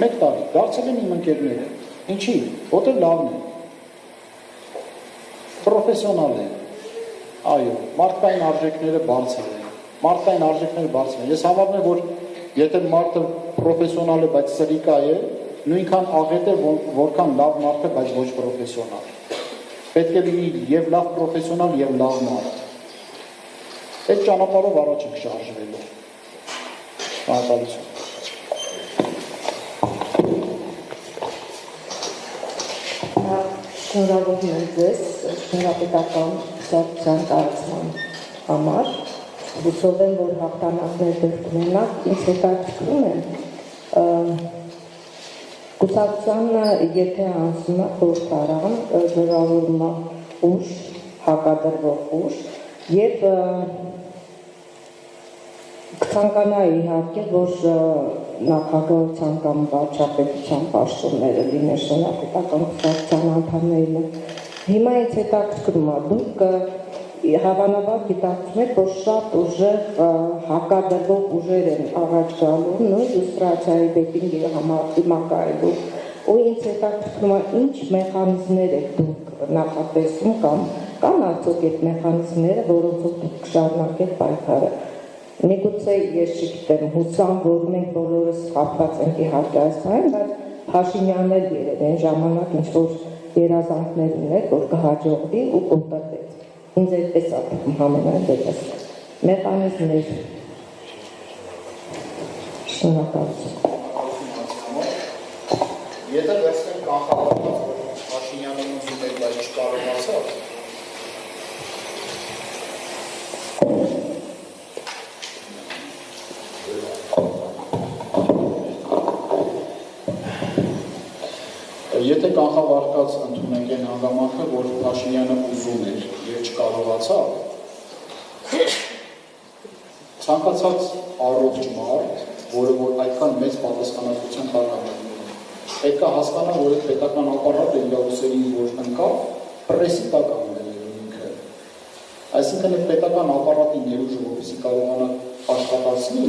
1 տարի դարձել են իմ ընկերները։ Ինչի՞, որտեղ լավն է։ Պրոֆեսիոնալ են։ Այո, մարդկային արժեքները բարձր են։ Մարդկային արժեքները բարձր են։ Ես համարում եմ, որ եթե մարդը պրոֆեսիոնալ է, բայց սրիկա է, նույնքան աղետ է, որքան լավ մարդ է, բայց ոչ պրոֆեսիոնալ։ Պետք է լինի եւ լավ պրոֆեսիոնալ եւ լավ մարդ։ Այդ ճանապարհով առաջ ենք շարժվելու։ Շնորհակալություն։ Շնորհավորում եմ ձեզ Շնորհապետական կուսակցության կառուցման համար։ Հուսով եմ, որ հաղթանակներ դեռ կունենաք, ինձ հետաքրքրում է կուսակցությանը, եթե անցնում է խորհրդարան, ձևավորում է ուժ, հակադրվող ուժ եւ կցանկանայի իհարկե, որ նախագահության կամ վարչապետության պաշտոնները լինեն Շնորհապետական կուսակցության անդամներն։ Հիմա ինձ հետաքրքրում է, դուք հավանաբար գիտակցում եք, որ շատ ուժեղ հակադրվող ուժեր են առաջ գալու, նույն լուստրացիայի վեթինգի համակարգելու, ու ինձ հետաքրքրում է, ինչ մեխանիզմներ եք դուք նախատեսում կամ կան արդյոք այդ մեխանիզմները, որոնցով դուք կշարունակեք պայքարը։ Միգուցե ես չգիտեմ, հուսամ, որ մենք բոլորս խաբված ենք իհարկե այսօր, բայց Փաշինյանն էլ երևի ժամանակ ինչ-որ երազանքներ ուներ, որ կհաջողվի ու կոտրվեց։ Ինձ այդպես ապրում համենայն դեպս։ Մեխանիզմներ։ Շնորհակալություն։ Եթե վերցնենք կանխավորված, որ Փաշինյանն ուզում էր, բայց չկարողացավ, եթե կանխավարկած ընդունենք այն հանգամանքը, որ Փաշինյանը ուզում էր եւ չկարողացավ, ցանկացած առողջ մարդ, որը որ այդքան մեծ պատասխանատվության տակ է մտնում, պետք է հասկանա, որ այդ պետական ապարատը իր ուսերին որ ընկավ, պրեսի տակ է մտնում ինքը։ Այսինքն այդ պետական ապարատի ներուժը, որպեսզի կարողանա աշխատացնի,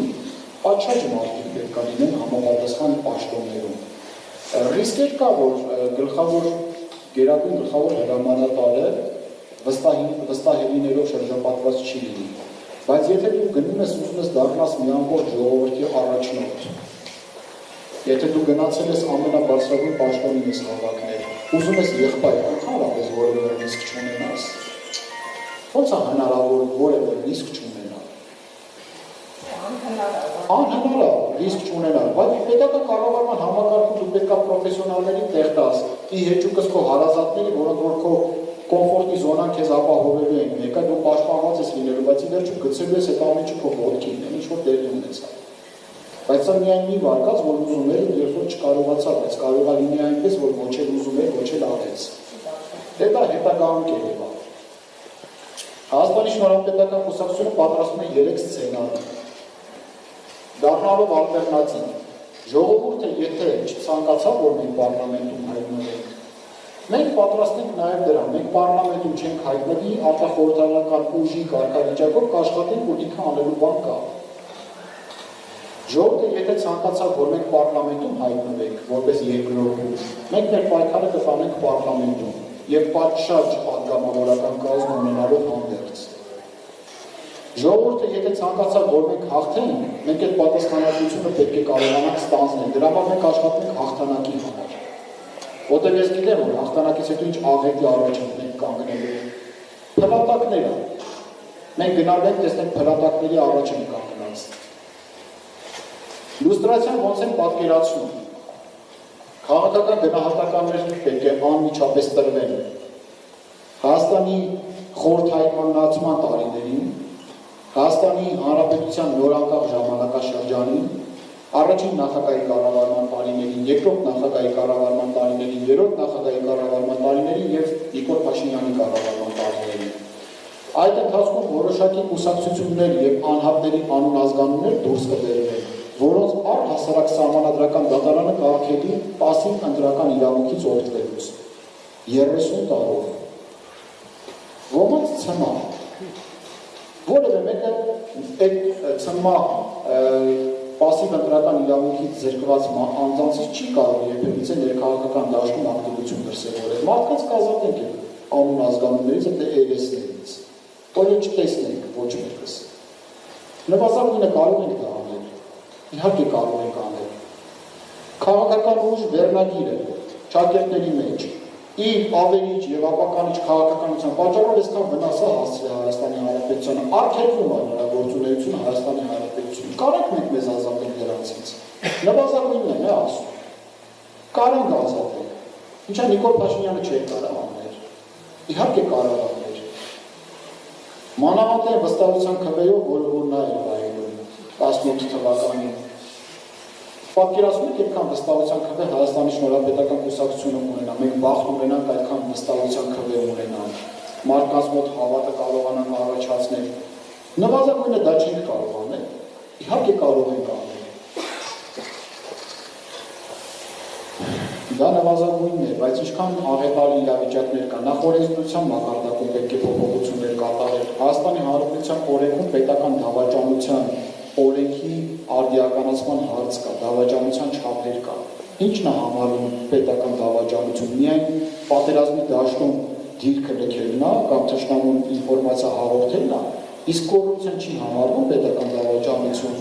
պատշաճ մարդիկ պետք է լինեն համապատասխան պաշտոններում։ Ռիսկեր կա, որ գերագույն գլխավոր հրամանատարը վստահելիներով շրջապատված չի լինի, բայց եթե դու գնում ես ուզում ես դառնաս մի ամբողջ ժողովրդի առաջնորդ, եթե դու գնացել ես ամենաբարձրագույն պաշտոնին ես հավաքնել, ուզում ես եղբայր ընդհանրապես որևէ ռիսկ չունենաս, ո՞նց է հնարավոր որևէ ռիսկ չունենալ։ Անհնար է ռիսկ չունենալ, բայց պետական կառավարման համակարգում դու պետք է պրոֆեսիոնալներին տեղ տաս, ի հեճուկս քո հարազատների, որոնք որ քո կոմֆորտի զոնան քեզ ապահովելու են, մեկը դու պաշտպանված ես լինելու, բայց ի վերջո գցելու ես այդ ամենը քո ոտքին, ինչ որ տեղի ունեցավ։ Բայց սա միայն մի վարկած, որ ուզում էր, երբ որ չկարողացավ, բայց կարող է լինի այնպես, որ ոչ էլ ուզում էր, ոչ էլ արեց։ Դա հետագայում կերևա։ Հայաստանի Շնորհապետական կուսակցությունը պատրաստում է 3 սցենարի։ Դառնալով ալտերնատիվ, ժողովուրդը եթե չցանկացավ, որ մենք պարլամենտում հայտնվենք, Մենք պատրաստ ենք նաև դրան, մենք պարլամենտում չենք հայտնվի, արտախորհրդարանական ուժի կարգավիճակով կաշխատենք ու ինքը անելու բան կա։ Ժողովուրդը եթե ցանկացավ, որ մենք պարլամենտում հայտնվենք, որպես երկրորդ ուժ, մենք մեր պայքարը կտանենք պարլամենտում եւ պատշաճ պատգամավորական կազմ ունենալով հանդերձ։ Ժողովուրդը եթե ցանկացավ, որ մենք հաղթենք, մենք այդ պատասխանատվությունը պետք է կարողանանք ստանձնել։ Դրա համար մենք աշխատենք հաղթանակի համար։ Որտեղ ես գիտեմ, որ հաղթանակից հետո ինչ աղետի առաջ ենք կանգնելու։ Փլատակները։ Մենք գնալու ենք տեսնենք փլատակների առաջ ենք կանգնած։ Լուստրացիան ոնց են պատկերացնում։ Քաղաքական գնահատականներ պետք է անմիջապես տրվեն։ Հայաստանի խորհրդայնացման տարիներին, Հայաստանի Հանրապետության նորանկախ ժամանակաշրջանին, առաջին նախագահի կառավարման տարիներին, երկրորդ նախագահի կառավարման տարիներին, երրորդ նախագահի կառավարման տարիներին եւ Նիկոլ Փաշինյանի կառավարման տարիներին։ Այդ ընթացքում որոշակի կուսակցություններ եւ անհատների անուն ազգանուններ դուրս կբերվեն, որոնց առհասարակ սահմանադրական դատարանը կարգելի պասիվ ընտրական իրավունքից օգտվելուց 30 տարով։ Ոմանց ցմա որևէ մեկը այդ ցմա պասիվ ընտրական իրավունքից զրկված անձանցից չի կարող երբևիցե ներքաղաքական դաշտում ակտիվություն դրսևորել։ Մարդկանց կազատենք անուն ազգանուններից, այդ երեսներից, որ չտեսնենք ոչ մեկս։ Նվազագույնը կարող ենք դա անել, իհարկե կարող ենք անել։ Քաղաքական ուժ վերնագիր է ճակերտների մեջ, իր ավերիչ եւ ապականիչ քաղաքականության պատճառով այսքան վնասը հասցրել Հայաստանի Հանրապետությանը, արգելվում է նրա գործունեությունը Հայաստանի Հանրապետությունում։ Կարանք մենք մեզ ազատել դրանցից։ Նվազագույնն է ասում։ Կարանք ազատել։ Ինչա Նիկոլ Փաշինյանը չէր կարող անել։ Իհարկե կարող անել։ Մանավանդ վստահության քվեով, որ նա էր վայելում 18 թվականին։ Պատկերացնում եք այդքան վստահության քվե Հայաստանի Շնորհապետական կուսակցությունը ունենա, մենք բախտ ունենանք այդքան վստահության քվե ունենանք, մարդկանց մոտ հավատը կարողանանք առաջացնել։ Նվազագույնը դա չենք կարող անել, իհարկե կարող ենք անել։ Դա նվազագույնն է, բայց ինչքան աղետալի իրավիճակներ կա, նախ օրենսդրության մակարդակում պետք է փոփոխություններ կատարել, Հայաստանի Հանրապետության օրենքում պետական դավաճանության օրենքի արդիականացման հարց կա, դավաճանության չափեր կա։ Ինչն է համարում պետական դավաճանություն, միայն պատերազմի դաշտում դիրքը լքելն է կամ թշնամուն ինֆորմացիա հաղորդելն է, իսկ կոռուպցիան չի համարվում պետական դավաճանություն։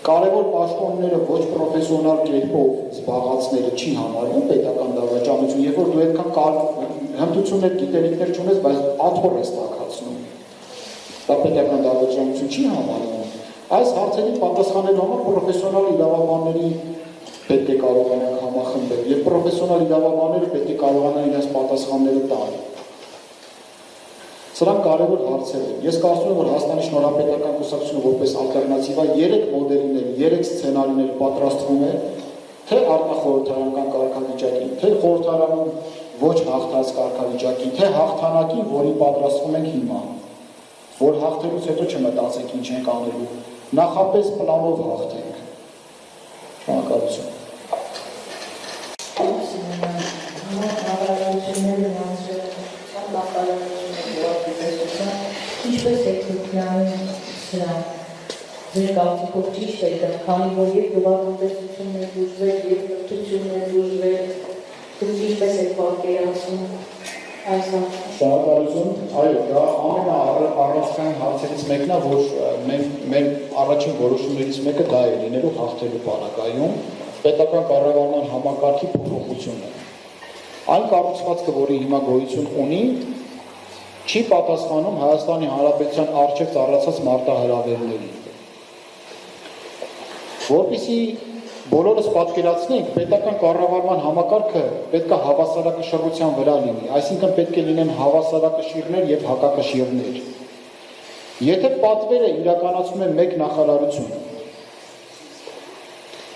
Կարևոր պաշտոնները ոչ պրոֆեսիոնալ կերպով զբաղացնելը չի համարվում պետական դավաճանություն, երբ որ դու այդքան հմտություններ, գիտելիքներ չունես, բայց աթոռ ես տաքացնում։ Դա պետական դավաճանություն չի համարվում։ Այս հարցերի պատասխանելու համար պրոֆեսիոնալ իրավաբանների պետք է կարողանանք համախմբել եւ պրոֆեսիոնալ իրավաբանները պետք է կարողանան իրենց պատասխանները տալ։ Սրանք կարևոր հարցեր են։ Ես կարծում եմ, որ Հայաստանի Շնորհապետական կուսակցությունը որպես ալտերնատիվա 3 մոդելներ, 3 սցենարիներ պատրաստվում է, թե արտախորհրդարանական կարգավիճակին, թե խորհրդարանում ոչ հաղթած կարգավիճակին, թե հաղթանակին, որին պատրաստվում ենք հիմա, որ հաղթելուց հետո չմտածենք ինչ ենք անելու, նախապես պլանով հաղթենք։ Շնորհակալություն։ Ինչպես եք գտնանում սրան, ձեր կարծիքով ճիշտ է դա, քանի որ եւ գյուղատնտեսությունն է բուժվել, եւ կրթությունն է բուժվել, դուք ինչպես եք պատկերացնում այս հարցը։ Շնորհակալություն, այո, դա ամենաառանցքային հարցերից մեկն է, որ մեր առաջին որոշումներից մեկը դա է լինելու հաղթելու պարագայում պետական կառավարման համակարգի փոփոխությունը։ Այն կառուցվածքը, որի հիմա գոյություն ունի, չի պատասխանում Հայաստանի Հանրապետության առջև ծառացած մարտահրավերներին։ Որպեսզի բոլորս պատկերացնենք, պետական կառավարման համակարգը պետք է հավասարակշռության վրա լինի, այսինքն պետք է լինեն հավասարակշիռներ եւ հակակշիռներ։ Եթե պատվերը իրականացնում է մեկ նախարարություն,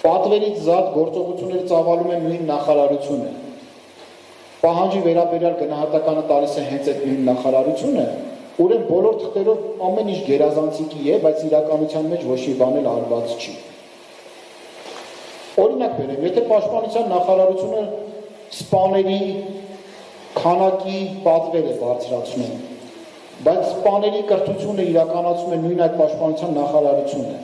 պատվերից զատ գործողությունները ծավալում է նույն նախարարությունը, պահանջի վերաբերյալ գնահատականը տալիս է հենց այդ նույն նախարարությունը, ուրեմն բոլոր թղթերով ամեն ինչ գերազանցիկի է, բայց իրականության մեջ ոչ մի բան էլ արված չի։ Օրինակ բերեմ, եթե պաշտպանության նախարարությունը սպաների քանակի պատվեր է բարձրացնում, բայց սպաների կրթությունը իրականացում է նույն այդ պաշտպանության նախարարությունը։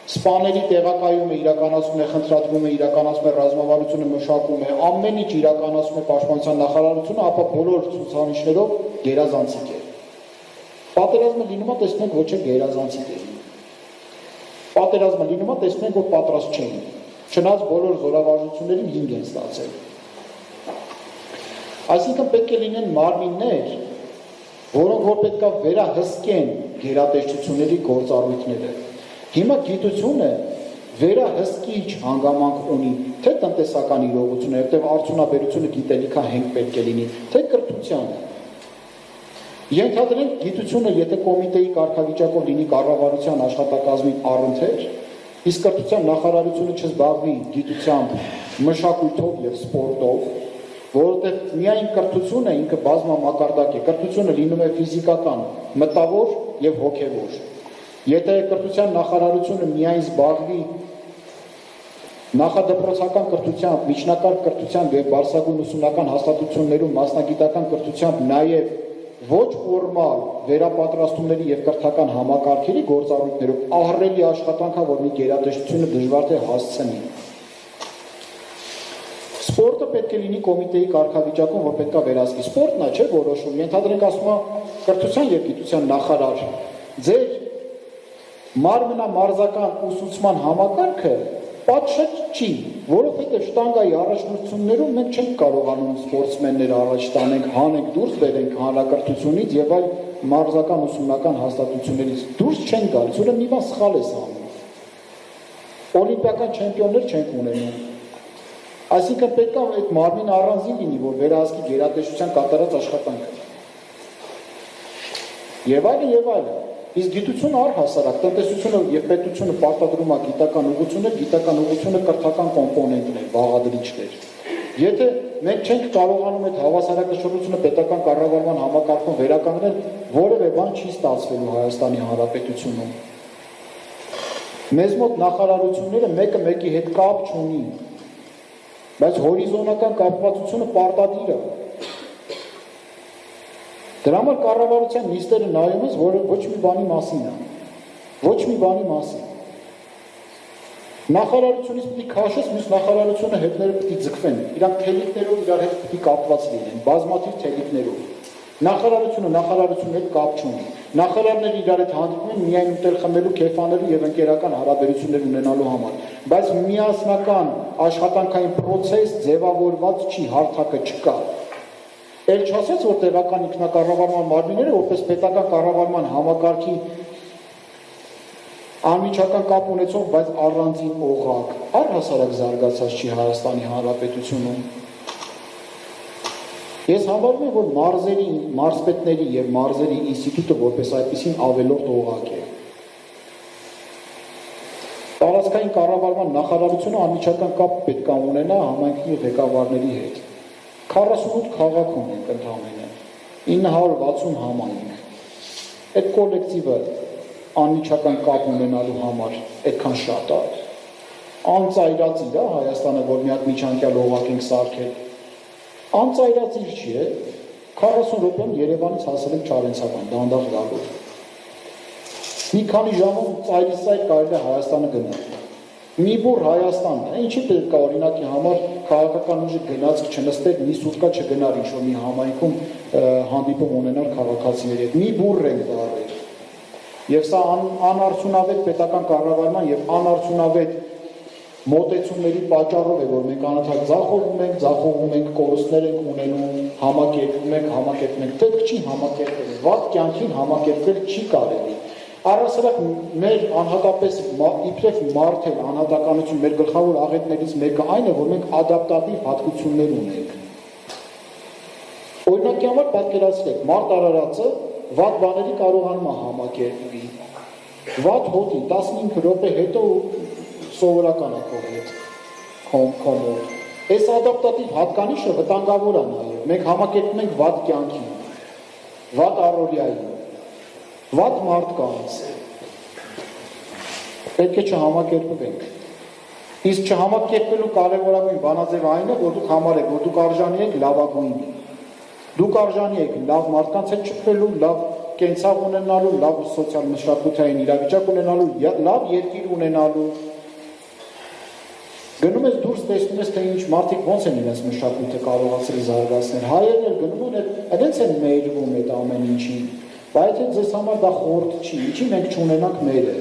Սպաների տեղակայումը իրականացում է, խնդրատվում է, իրականացում է ռազմավարությունը, մշակում է, ամեն ինչ իրականացում է պաշտպանության նախարարությունը, ապա բոլոր ցուցանիշներով գերազանցիկ է։ Պատերազմը լինում է, տեսնում ենք, ոչ է գերազանցիկ է։ Պատերազմը լինում է, տեսնում ենք, որ պատրաստ չեն։ Չնայած բոլոր զորավարժություններին 5 են ստացել։ Այսինքն պետք է լինեն մարմիններ, որոնք որ պետք է վերահսկեն գերատեսչությունների գործառույթները։ Հիմա գիտությունը վերահսկիչ հանգամանք ունի, թե տնտեսական իրողությունը, որտեղ արդյունաբերությունը գիտելիքա հենք պետք է լինի, թե կրթությանը։ Ենթադրենք գիտությունը, եթե կոմիտեի կարգավիճակով լինի կառավարության աշխատակազմի առընթեր, իսկ կրթության նախարարությունը չզբաղվի գիտությամբ, մշակույթով եւ սպորտով, որովհետեւ միայն կրթությունը ինքը բազմամակարդակ է, կրթությունը լինում է ֆիզիկական, մտավոր եւ հոգեվոր։ Եթե կրթության նախարարությունը միայն զբաղվի նախադպրոցական կրթությամբ, միջնակարգ կրթությամբ եւ բարձրագույն ուսումնական հաստատություններում մասնագիտական կրթությամբ նաեւ ոչ ֆորմալ վերապատրաստումների եւ կրթական համակարգերի գործառույթներով ահռելի աշխատանքա, որ մի գերատեսչությունը դժվար թե հասցնի։ Սպորտը պետք է լինի կոմիտեի կարգավիճակում, որ պետք է վերահսկի։ Սպորտն է, չէ՞, որոշում։ Ենթադրենք ասում է կրթության եւ գիտության նախարար, ձեր մարմնամարզական ուսուցման համակարգը պատշաճ չի, որովհետև շտանգայի առաջնորդություններում մենք չենք կարողանում սպորտսմեններ առաջ տանենք, հանենք դուրս բերենք հանրակրթությունից եւ այլ մարզական ուսումնական հաստատություններից դուրս չեն գալիս, ուրեմն մի բան սխալ է անում։ Օլիմպիական չեմպիոններ չենք ունենում։ Այսինքն պետք է այդ մարմինը առանձին լինի, որ վերահսկի գերատեսչության կատարած աշխատանքը։ Եվ այլն։ Իսկ գիտությունը առհասարակ, տնտեսությունը եւ պետությունը պարտադրում է գիտական ուղղությունը կրթական կոմպոնենտներ, բաղադրիչներ։ Եթե մենք չենք կարողանում այդ հավասարակշռությունը պետական կառավարման համակարգում վերականգնել, որևէ բան չի ստացվելու Հայաստանի Հանրապետությունում։ Մեզ մոտ նախարարությունները մեկը մեկի հետ կապ չունի, բայց հորիզոնական կապվածությունը պարտադիր է։ Դրա համար կառավարության նիստերը նայում ես, որը ոչ մի բանի մասին է։ Ոչ մի բանի մասին։ Նախարարությունից պիտի քաշես, մյուս նախարարությունը հետները պիտի ձգվեն։ Իրանք թելիկներով իրար հետ պիտի կապված լինեն, բազմաթիվ թելիկներով։ Նախարարությունը հետ կապ չունի։ Նախարարները իրար հետ հանդիպում են միայն ուտել խմելու, քեֆանելու եւ ընկերական հարաբերություններ ունենալու համար, բայց միասնական աշխատանքային process ձևավորված չի, հարթակը չկա։ Էլ չասած, որ տեղական ինքնակառավարման մարմինները, որպես պետական կառավարման համակարգի անմիջական կապ ունեցող, բայց առանձին օղակ, առհասարակ զարգացած չի Հայաստանի Հանրապետությունում։ Ես համարում եմ, որ մարզպետների եւ մարզերի ինստիտուտը որպես այդպիսին ավելորդ օղակ է։ Տարածքային կառավարման նախարարությունը անմիջական կապ պետք է ունենա համայնքի ղեկավարների հետ։ 48 քաղաք ունենք ընդհանրապես, 960 համայնք։ Այդ կոլեկտիվը անմիջական կապ ունենալու համար այդքան շատ է։ Անծայրածիր է Հայաստանը, որ մի հատ միջանկյալ օղակ ենք սարքել։ Անծայրածիր չի է, 40 րոպեում Երևանից հասել ենք Չարենցական, դանդաղ գալով։ Մի քանի ժամում ծայրից ծայր կարելի է Հայաստանը գնալ։ Մի բուր Հայաստանն է, ինչի պետք է օրինակի համար քաղաքական ուժը գնացք չնստեր, մի սուտկա չգնար ինչ-որ մի համայնքում հանդիպում ունենար քաղաքացիների հետ, մի բուր ենք դարել։ Եվ սա անարդյունավետ պետական կառավարման եւ անարդյունավետ մոտեցումների պատճառով է, որ մենք անընդհատ ձախողում ենք, կորուստներ ենք ունենում, համակերպում ենք, պետք չի համակերպել, վատ կյանքին համակերպել չի կարելի։ Առասարակ մեր անհատապես իբրև մարդել անհատականություն մեր գլխավոր աղետներից մեկը այն է, որ մենք ադապտատիվ հատկություններ ունենք։ Օրինակի համար պատկերացրեք, մարդ արարածը վատ բաների կարողանում է համակերպվի։ Վատ հոտի 15 րոպե հետո սովորական է քո հետ կոմոդ։ Այս ադապտատիվ հատկանիշը վտանգավոր է նաև։ Մենք համակերպում ենք վատ կյանքին, վատ առօրյային, վատ մարդկանց, պետք է չհամակերպվենք։ Իսկ չհամակերպվելու կարևորագույն բանաձևը այն է, որ դուք համարեք, որ դուք արժանի եք լավագույնի։ Դուք արժանի եք լավ մարդկանց հետ շփվելու, լավ կենցաղ ունենալու, լավ սոցիալ մշակութային իրավիճակ ունենալու, լավ երկիր ունենալու։ Գնում ես դուրս տեսնում ես, թե ինչ մարդիկ ոնց են իրենց մշակույթը կարողացել զարգացնել։ Հայերն էլ գնում են, այդպես են մերվում այդ ամեն ինչին։ Բայց եթե ձեզ համար դա խորտ չի, ինչի մենք չունենանք մերը։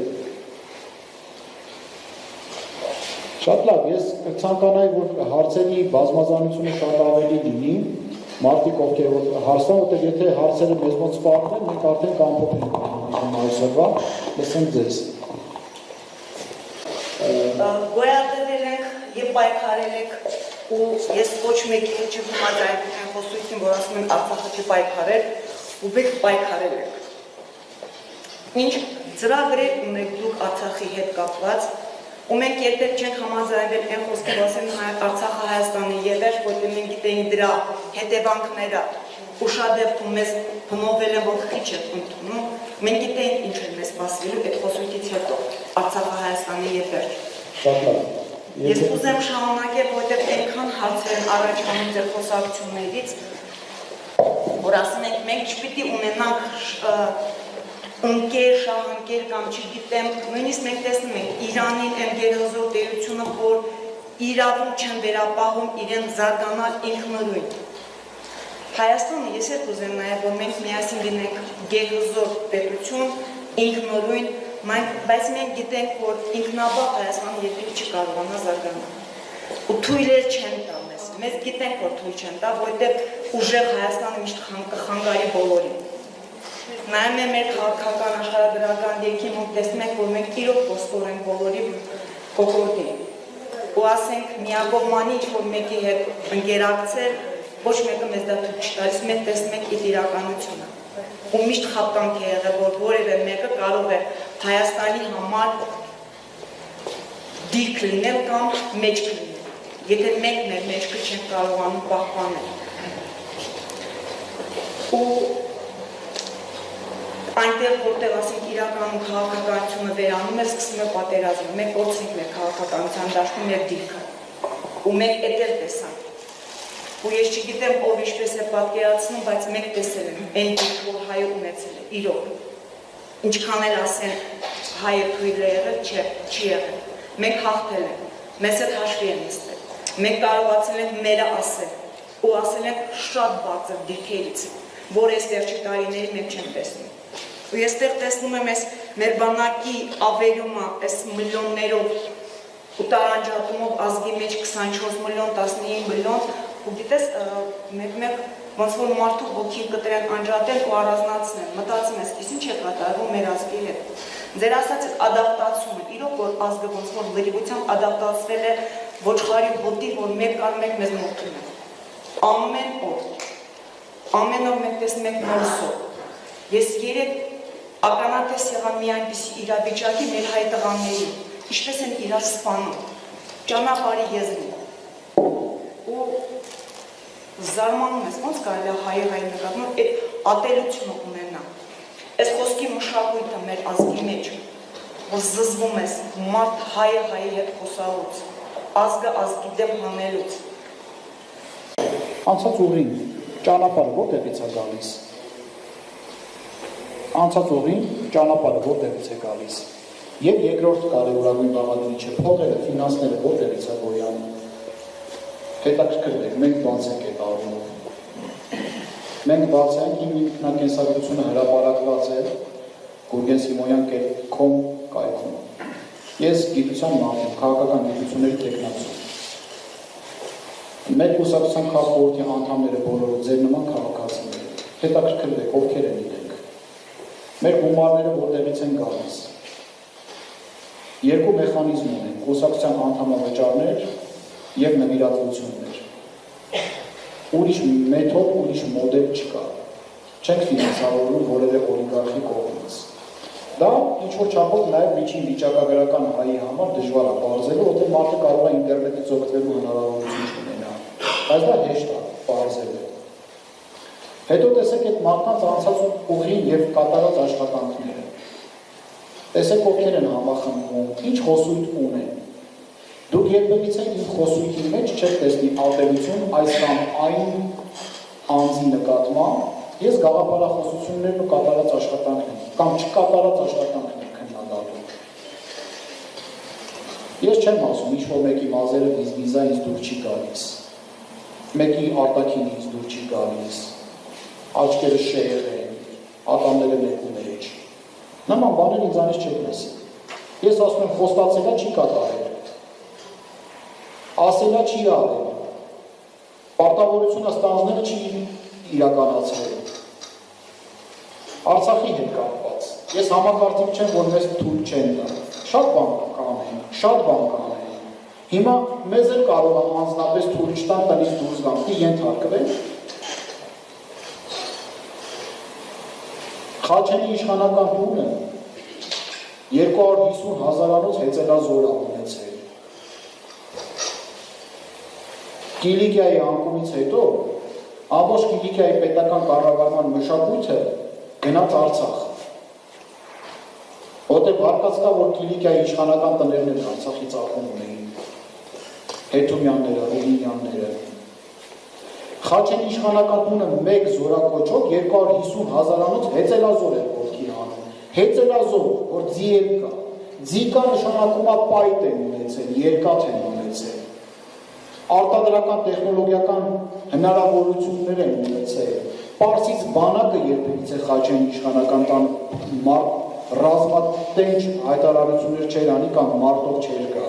Շատ լավ, ես ցանկանայի, որ հարցերի բազմազանությունը շատ ավելի լինի, մարդիկ ովքեր հարցան, որտեղ եթե հարցերը մեզ մոտ սպառնեն, մենք արդեն կամփոփենք այսօրվա, լսենք ձեզ։ Գոյատևել ենք եւ պայքարել ենք ու ես ոչ մեկի հետ չհամաձայնեմ այն խոսույցին, որ ասում են Արցախը չի պայքարել, ու մենք պայքարել ենք։ Ինչ ծրագրեր ունեք դուք Արցախի հետ կապված, ու մենք երբեք չենք համաձայնվել այն խոսքին, որ ասեն Արցախը Հայաստանի ելեր, որտեղ մենք գիտենք դրա հետևանքները, ու շատ դեպքում մեզ փնովել են, որ քիչ է ընդունում, մենք գիտենք ինչ է մեզ սպասվելու այդ խոսույցից հետո Արցախը Հայաստանի ելեր։ Շատ լավ։ Ես ուզեմ շարունակել, որտեղ այնքան հարցեր են առաջանում ձեր խոսակցություններից, որ ասում ենք մենք չպիտի ունենանք ընկեր, շահընկեր կամ չգիտեմ, նույնիսկ մենք տեսնում ենք Իրանին այն գերազոր տերությունը, որ իրավունք չեն վերապահում իրեն զարգանալ ինքնուրույն։ Հայաստանը ես էլ կուզեմ նաև, որ մենք միասին լինենք գերազոր պետություն, ինքնուրույն, բայց մենք գիտենք, որ ինքնաբավ Հայաստանը երկրի չկարողանա զարգանալ։ Ու թույլեր չեն տա մեզ գիտենք, որ թույլ չեն տա, որովհետև ուժեղ Հայաստանը միշտ կխանգարի բոլորին։ Նայում եմ մեր քաղաքական աշխարհագրական դեպքին ու տեսնում ենք, որ մենք իրոք ոսկոր ենք բոլորի կողքին։ Ու ասենք միակողմանի ինչ-որ մեկի հետ ընկերակցել, ոչ մեկը մեզ դա թույլ չտալիս, մենք տեսնում ենք իր իրականությունը։ Ու միշտ խապկանք է եղել, որ որևէ մեկը կարող է Հայաստանի համար դիրք լինել կամ մեջք լինել։ Եթե մենք մեր մեջքը չենք կարողանում պահպանել։ Ու այնտեղ, որտեղ ասենք իրականում քաղաքականությունը վերանում է, սկսում է պատերազմը, մենք կորցրինք մեր քաղաքականության դաշտում մեր դիրքը, ու մենք էդ տեսանք, ու ես չգիտեմ ով ինչպես է պատկերացնում, բայց մենք տեսել ենք այն դիրքը, որ հայը ունեցել է, իրոք, ինչքան էլ ասեն հայը թույլ է եղել, չի եղել, մենք հաղթել ենք, մեզ հետ հաշվի են նստել, մենք կարողացել ենք մերը ասել, ու ասել ենք շատ բարձր դիրքերից, որ այս վերջի տարիների մենք չենք տեսնում։ Ու ես տեղ տեսնում եմ ես մեր բանակի ավերումը այս միլիոններով ու տարանջատումով ազգի մեջ 24 միլիոն, 15 միլիոն, ու գիտես մեկ ոնց որ մարդու ոգին կտրեն անջատել ու առանձնացնել, մտածում ես, ինչ է կատարվում մեր ազգի հետ։ Ձեր ասած ադապտացումը, իրոք որ ազգը ոնց որ լրիվությամբ ադապտացվել է ոչխարի հոտի, որ մեկ առ մեկ մեզ մոտնում է։ Ամեն օր մենք տեսնում ենք նոր սով։ Ես երեք ականատես եղա մի այնպիսի իրավիճակի մեր հայ տղաների, ինչպես են իրար սպանում, ճանապարհի եզրին։ Ու զարմանում ես, ոնց կարելի է հայ նկատմամբ այդ ատելությունը ունենա։ Այս խոսքի մշակույթը մեր ազգի մեջ, որ զզվում ես մարդ հայը հայի հետ խոսալուց, ազգը ազգի դեմ հանելուց։ Անցած ուղին ճանապարհը որտեղից է գալիս։ Անցած ուղին ճանապարհը որտեղից է գալիս։ Եվ երկրորդ կարևորագույն բաղադրիչը փողերը, ֆինանսները որտեղից է գոյանում։ Հետաքրքիր է, մենք բաց ենք այդ առումով։ Մենք բաց ենք, իմ ինքնակենսագրությունը հրապարակված է gurgensimonian.com կայքում։ Ես գիտության մարդ եմ, քաղաքական գիտությունների տեխնացու։ Մեր կուսակցության քաղաքորդի անդամները բոլորը ձեր նման քաղաքացիներ են։ Հետաքրքիր է, ովքեր են իրենք։ Մեր գումարները որտեղից են գալիս։ Երկու մեխանիզմ ունեն, կուսակցության անդամավճարներ եւ նվիրատվություններ։ Ուրիշ մեթոդ, ուրիշ մոդել չկա։ Չենք ֆինանսավորում որևէ օլիգարխի կողմից։ Դա ինչ-որ չափով նաև միջին վիճակագրական հայի համար դժվար է բարձելու, որտեղ մարդը կարող է ինտերնետից օգտվելու հնարավորություն ունենա։ Բայց դա հեշտ է բարձելու։ Հետո տեսեք այդ մարդկանց անցած ուղին եւ կատարած աշխատանքները։ Տեսեք ովքեր են համախմբում, ինչ խոսույթ ունեն։ Դուք երբևիցե իմ խոսույթի մեջ չեք տեսնի ալտերություն այս կամ այն անձի նկատմամբ ես գաղափարախոսություններն ու կատարած աշխատանքն կամ չկատարած աշխատանքն քննադատում։ Ես չեմ ասում, ինչ-որ մեկի մազերը վիզվիզա ինձ դուր չի գալիս, մեկի արտաքինը ինձ դուր չի գալիս, աչքերը շեղեղ են, ատամները ներքու մեջ։ Նման բաներ ինձանից չեք լսի։ Ես ասում եմ, խոստացելա չի կատարել, ասելա չի արել, պարտավորությունը ստանձնելը չի իրականացրել։ Արցախի հետ կապված։ Ես համակարգիչ չեմ, որ մեզ թույլ չեն տա։ Շատ բան կանեն, շատ բան կանեն։ Հիմա մեզ էլ կարող է անձնապես թույլ չտան տնից դուրս գանք, դի ենթարկվենք։ Խաչենի իշխանական տունը 250,000-անոց հեծելազոր է ունեցել։ Կիլիկիայի անկումից հետո ամբողջ Կիլիկիայի պետական կառավարման մշակույթը գնաց Արցախ։ Որտեղ հարկած կա, որ Կիլիկիայի իշխանական տներն են Արցախից ակում ունեին, Հետումյանները, Ռուհինյանները։ Խաչենի իշխանական տունը մեկ զորակոչով 250,000-անոց հեծելազոր էր ոտքի հանում։ Հեծելազոր, որ ձիել կա։ Ձի կա նշանակում է պայտ են ունեցել, երկաթ են ունեցել։ Արտադրական տեխնոլոգիական հնարավորություններ են ունեցել։ Պարսից բանակը երբևիցե Խաչենի իշխանական տան ռազմատենչ հայտարարություններ չեր անի կամ մարտով չէր գա։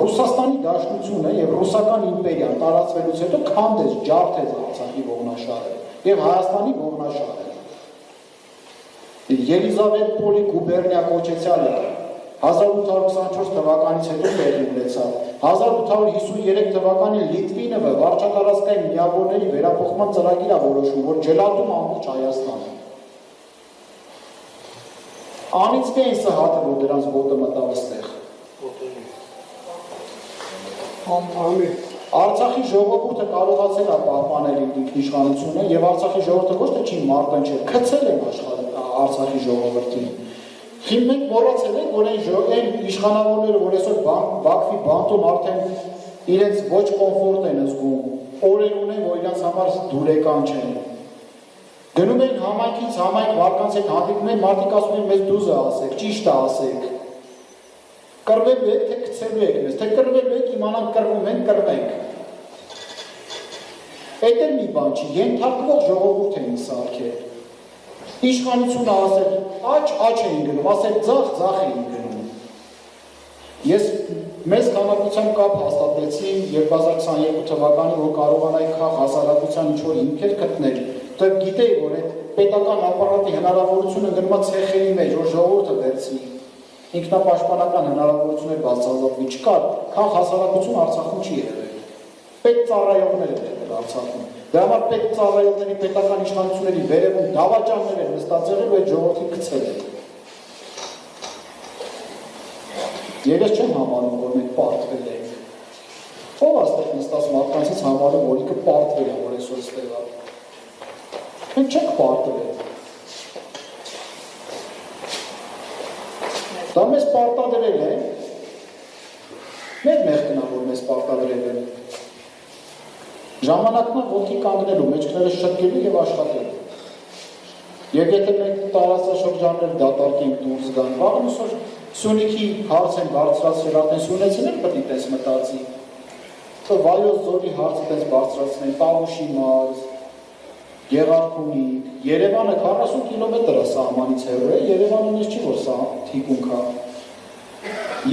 Ռուսաստանի դաշնությունը եւ ռուսական իմպերիան տարածվելուց հետո քանդեց, ջարդեց Արցախի ողնաշարը եւ Հայաստանի ողնաշարը։ Ելիզավետպոլի գուբերնիա կոչեցյալը 1824 թվականից հետո տեղի ունեցավ։ 1853 թվականին Լիտվինովը վարչատարածքային միավորների վերափոխման ծրագիր է որոշում, որ ջլատում ամբողջ Հայաստանը։ Անից կային սահատը, որ դրանց ոտը մտավ այստեղ։ Արցախի ժողովուրդը կարողացել է պահպանել ինքնիշխանությունը եւ Արցախի ժողովուրդը ոչ թե չի մարտնչել, քցել են Արցախի ժողովրդին։ Հիմա մենք մոռացել ենք, որ այն իշխանավորները, որ այսօր Բաքվի բանտում արդեն իրենց ոչ կոմֆորտ են զգում, օրեր ունեն, որ իրենց համար դուրեկան չեն։ Գնում են համայնքից համայնք վարկանց հետ հանդիպում են, մարդիկ ասում են մեզ դուզը ասեք, ճիշտ է ասեք։ Կռվելու եք, թե գցելու եք մեզ, թե կռվելու եք, իմանանք կռվում են, կռվենք։ Այդ էլ մի բան չի, ենթարկվող ժողովուրդ էին սարքել։ Իշխանությունը ասել, աչ էին գնում, ասել ձախ էին գնում։ Ես մեզ քանակությամբ կապ հաստատեցի 2022 թվականին, որ կարողանայի քաղաք հասարակության ինչ-որ հիմքեր գտնել։ Դե գիտեի, որ այդ պետական ապարատի հնարավորությունը գնում է ցեխերի մեջ, որ ժողովուրդը վերցնի։ Ինքնապաշտպանական հնարավորություններ բացահայտվի չկար, քաղաք հասարակություն Արցախում չի եղել։ Պետ ծառայողներ են եղել Արցախում։ Դրա համար պետ ծառայողների պետական իշխանությունների վերևում դավաճաններ են նստած եղել ու այդ ժողովրդին գցել են։ Եվ ես չեմ համարում, որ մենք պարտվել ենք։ Ո՞վ այստեղ նստած մարդկանցից համարում, որ ինքը պարտվել է, որ այսօր այստեղ է։ Մենք չենք պարտվել։ Դա մեզ պարտադրել է, մեր մեղքն է, որ մեզ պարտադրել է։ Ժամանակն է ոտքի կանգնելու, մեջքները շտկելու եւ աշխատելու։ Եվ եթե մենք տարածաշրջաններ դատարկենք դուրս գան, վաղն այսօր Սյունիքի հարց են բարձրացրել, արդեն սյունեցին էլ պետք է տես մտածի։ Վայոց ձորի հարցը տես բարձրացնեն, Տավուշի մարզ, Գեղարքունիք, Երևանը 40 կիլոմետր է սահմանից հեռու է, Երևանը ինձ չի, որ սա թիկունք է։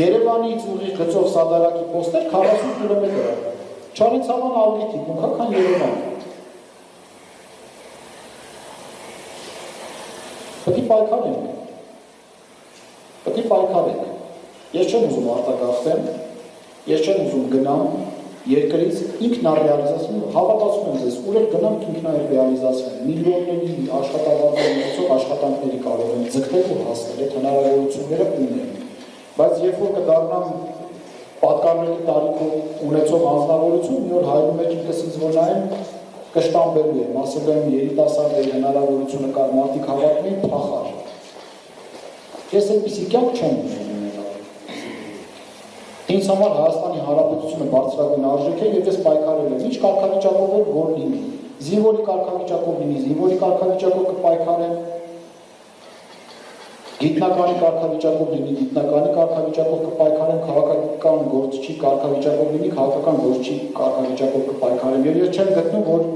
Երևանից ուղիղ գծով Սադարակի պոստեր 40 կիլոմետր է։ Չարենցավան ավելի թիկունք է, քան Երևան։ Պետք է պայքարենք։ Պետք է պայքարենք։ Ես չեմ ուզում արտագաղթեմ, ես չեմ ուզում գնամ երկրից ինքնարեալիզացիան, հավատացում եմ ձեզ, ուր էլ գնամ ինքնարեալիզացիան, միլիոնների աշխատավարձեր ունեցող աշխատանքների կարող եմ ձգտել ու հասնել, այդ հնարավորությունները ունեմ։ Բայց երբ որ կդառնամ պատկանելի տարիք ունեցող անձնավորություն, մի օր հայրում եք ինքս ինձ որ նայեմ, կշտամբելու եմ, ասել եմ երիտասարդների հնարավորությունը կար, մարդիկ հավատում են փախար։ Ես այդպիսի կյանք չեմ ունենում։ Ինձ համար Հայաստանի Հանրապետությունը բարձրագույն արժեք է եւ ես պայքարել եմ, ինչ կարգավիճակով որ լինի։ զինվորի կարգավիճակով լինի, զինվորի կարգավիճակով կպայքարեն, գիտնականի կարգավիճակով լինի, գիտնականի կարգավիճակով կպայքարեն, քաղաքական գործչի կարգավիճակով լինի, քաղաքական գործչի կարգավիճակով կպայքարեն։ Եվ ես չեմ գտնում, որ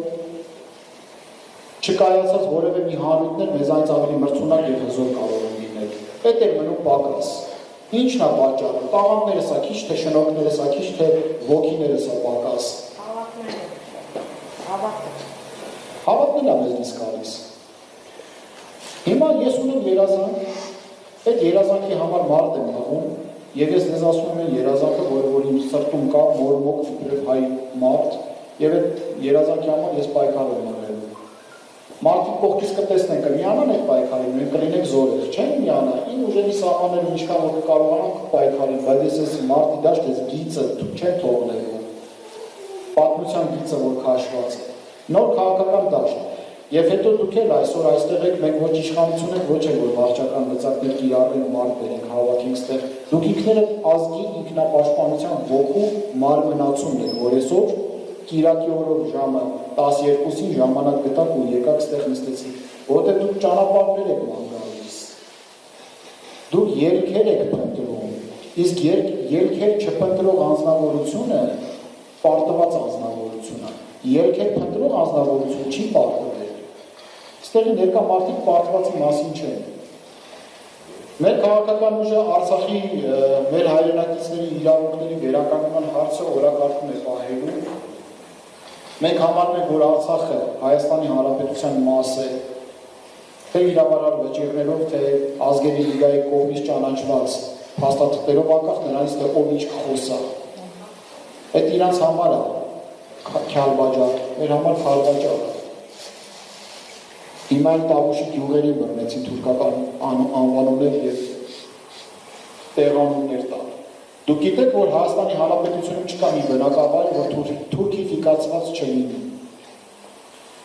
չկայացած որևէ մի հանրույթներ մեզանից ավելի մրցունակ եւ հզոր կարող են լինել։ Պետք է մնում պակաս։ Ինչն է պատճառը։ Տաղանդները սա քիչ թե շնորհքները սա քիչ թե ոգիները սա պակաս։ Հավատն է մեզնից գալիս։ Հիմա ես ունեմ երազանք, այդ երազանքի համար մարդ եմ մղում, եւ ես ձեզ ասում եմ երազանքը, որ իմ սրտում կա, մորմոք իբրև հայ մարդ, եւ այդ երազանքի համար ես պայքար եմ մղել։ Մարդիկ կողքից կտեսնեն, կմիանան այդ պայքարին, մենք կլինենք զորեր, չեն միանա, ին ուժերի սահմաններում ինչքան որ կկարողանանք պայքարին, բայց ես մարդի դաշտ ես գիծը չեն թողնելու, պատմության գիծը, որ քաշված է, նոր քաղաքական դաշտ, եւ հետո դուք էլ այսօր այստեղ եք, մենք ոչ իշխանություն ենք, ոչ էլ որ վարչական գծակներ կիրառենք, մարդ բերենք, հավաքենք ստեղ, դուք ինքներդ ազգի ինքնապաշտպանության ոգու մարմնացումն եք, որ այսօր Կիրակի օրով ժամը 12-ին ժամանակ գտաք ու եկաք ստեղ նստեցիք, որտեղ դուք ճանապարհներ եք ման գալիս, դուք ելքեր եք փնտրում, իսկ ելքեր չփնտրող անձնավորությունը պարտված անձնավորություն է, ելքեր փնտրող անձնավորություն չի պարտվել, ստեղի ներկա մարդիկ պարտվածի մասին չեն, մեր քաղաքական ուժը Արցախի մեր հայրենակիցների իրավունքների վերականգնման հարցը օրակարգում է պահելու. Մենք համարում ենք, որ Արցախը Հայաստանի Հանրապետության մաս է, թե իրավարար վճիռներով, թե ազգերի լիգայի կողմից ճանաչված փաստաթղթերով անկախ նրանից, թե ով ինչ կխոսա։ Այդ իրանց համար է քյալբաջար, մեր համար քալբաջար։ Հիմա էլ Տավուշի գյուղերի բռնեցին թուրքական անվանումներ եւ տեղանուններ տալ։ Դուք գիտեք, որ Հայաստանի Հանրապետությունում չկա մի բնակավայր, որ թուրքիֆիկացված չլինի։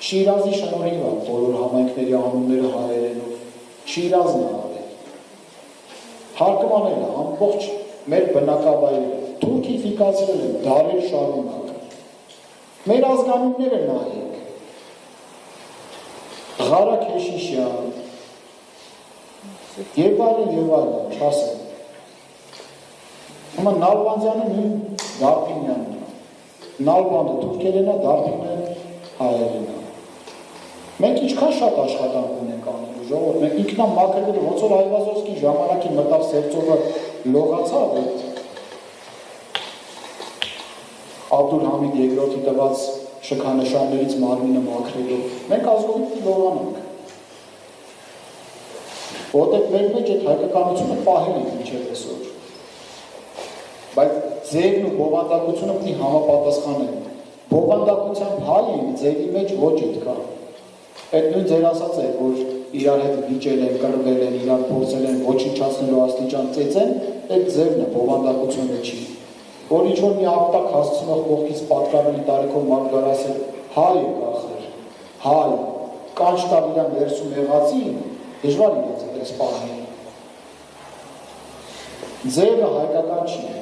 Շիրազի շնորհիվ է բոլոր համայնքների անունները հայերենով։ Շիրազն է արել։ Հարկմանել է ամբողջ մեր բնակավայրը։ Թուրքիֆիկացրել են դարեր շարունակ։ Մեր ազգանունները նայեք։ Ղարա Քեշիշյան, եւ այլն, չասեմ։ Հիմա Նալբանդյանը նույն Դարփինյանն է։ Նալբանդը թուրքերեն է, Դարփինը հայերեն է։ Մենք ինչքան շատ աշխատանք ունենք անելու ժողովուրդ, մենք ինքնամաքրվել ոնց որ Այվազովսկի ժամանակին մտավ Սևծովը լողացավ այդ Աբդուլհամիդ II-ի տված շքանշաններից մարմինը մաքրելով։ Մենք ազգովին լողանանք։ Որտեղ մեր մեջ այդ հայկականությունը պահել ենք մինչև այսօր։ Բայց ձևն ու բովանդակությունը պետք է համապատասխանեն։ Բովանդակությամբ հայ են, ձևի մեջ ոչ այդքան։ Այդ նույն ձեր ասած է, որ իրար հետ վիճել են, կռվել են, իրար փորձել են ոչնչացնելու աստիճան ծեծեն, այդ ձևն է, բովանդակությունը չի։ Որ ինչ-որ մի ապտակ հասցնող կողքից պատկառելի տարիքով մարդ գար ասել, հայ է կախեր, հայ, կանչ տալ իրան վերսում եղածին, դժվար իրենց այդպես պահել։ Ձևը հայկական չի է,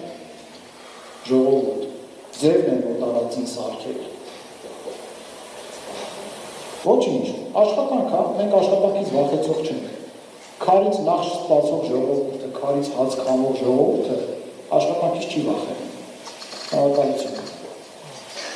ժողովուրդ, ձևն են որ տարածին սարքել։ Ոչինչ, աշխատանք հա, մենք աշխատանքից վախեցող չենք։ Քարից նախ ստացող ժողովուրդը, քարից հաց քամող ժողովուրդը աշխատանքից չի վախենում։ Շնորհակալություն։